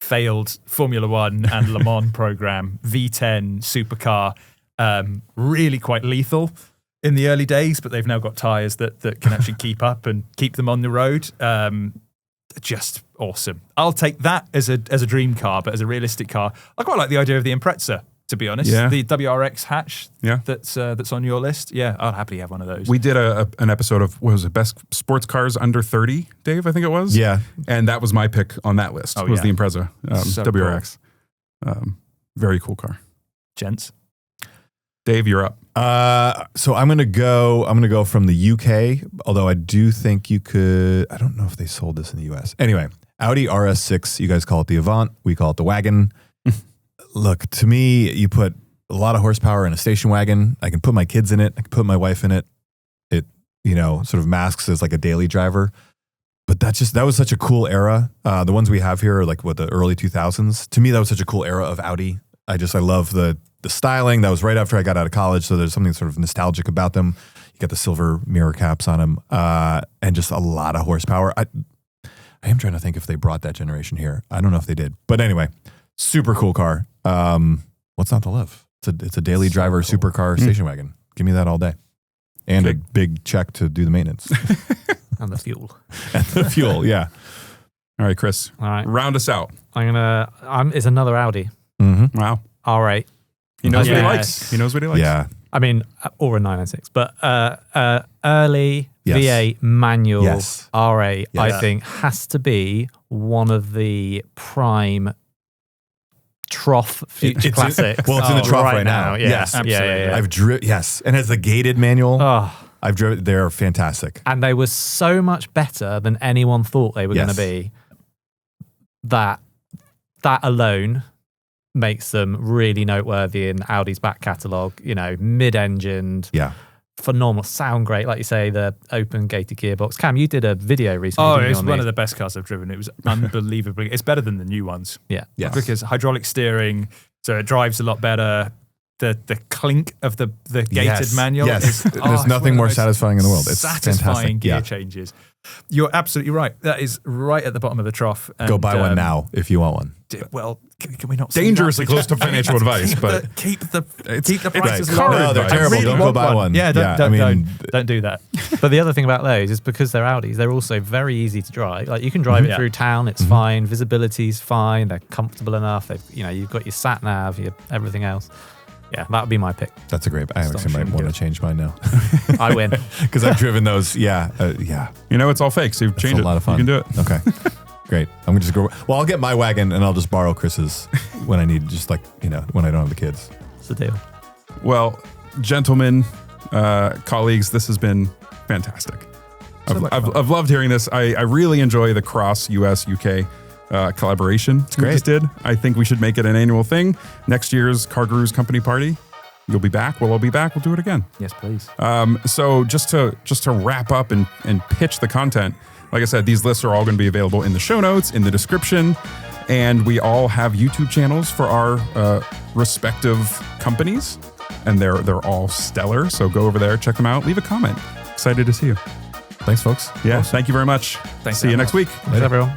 failed Formula One and Le Mans program, V10 supercar, really quite lethal in the early days, but they've now got tyres that can actually keep up and keep them on the road. Just awesome. I'll take that as a dream car, but as a realistic car, I quite like the idea of the Impreza, to be honest. Yeah. The WRX hatch Yeah. that's on your list. Yeah, I'll happily have one of those. We did an episode of, what was it, best sports cars under 30, Dave, I think it was? Yeah. And that was my pick on that list, Oh, was yeah. the Impreza, So WRX. Very cool car. Gents. Dave, you're up. So I'm gonna go from the UK, although I do think you could. I don't know if they sold this in the US. Anyway, Audi RS6, you guys call it the Avant. We call it the Wagon. Look, to me, you put a lot of horsepower in a station wagon. I can put my kids in it. I can put my wife in it. It, sort of masks as like a daily driver. But that was such a cool era. The ones we have here are like the early 2000s. To me, that was such a cool era of Audi. I love the styling. That was right after I got out of college. So there's something sort of nostalgic about them. You got the silver mirror caps on them, and just a lot of horsepower. I am trying to think if they brought that generation here. I don't know if they did. But anyway, super cool car. What's not to love? It's a daily driver supercar station wagon. Give me that all day. And a big check to do the maintenance. And the fuel. And the fuel, yeah. All right, Chris. All right. Round us out. It's another Audi. Mm-hmm. Wow. R8. He knows what he likes. He knows what he likes. Yeah. I mean, or a 996, but early V8 manual R8, I think, has to be one of the prime trough future classics. Well, it's in the trough right now. Yeah. Yes, absolutely. I've driven, and has the gated manual. Oh. I've driven. They're fantastic, and they were so much better than anyone thought they were going to be. That alone makes them really noteworthy in Audi's back catalogue. Mid-engined, phenomenal, sound great. Like you say, the open gated gearbox. Cam, you did a video recently. Oh, it's one of the best cars I've driven. It was unbelievably. It's better than the new ones. Yeah, because hydraulic steering, so it drives a lot better. The clink of the gated manual. Yes, there's nothing more satisfying in the world. It's satisfying fantastic. gear changes. You're absolutely right. That is right at the bottom of the trough. And, go buy one now if you want one. Well, can we not? Dangerously close to financial advice, but keep the prices right. low. No, they're terrible. Really don't go buy one. Yeah, don't do that. But the other thing about those is because they're Audis, they're also very easy to drive. Like you can drive it through town, it's fine. Visibility's fine. They're comfortable enough. You've got your sat nav, everything else. Yeah, that would be my pick. That's a great. I actually might want to change mine now. I win because I've driven those. Yeah. It's all fake. So you've changed it. A lot of fun. You can do it. Okay. Great. I'm gonna just go. Well, I'll get my wagon and I'll just borrow Chris's when I need. Just when I don't have the kids. It's the deal. Well, gentlemen, colleagues, this has been fantastic. I've loved hearing this. I really enjoy the cross US UK collaboration we just did. I think we should make it an annual thing. Next year's CarGurus company party, you'll be back. We'll all be back. We'll do it again. Yes, please. So just to wrap up and pitch the content, like I said, these lists are all going to be available in the show notes, in the description, and we all have YouTube channels for our respective companies, and they're all stellar. So go over there, check them out, leave a comment. Excited to see you. Thanks, folks. Yeah, thank you very much. Thanks. See you next week. Thanks, everyone.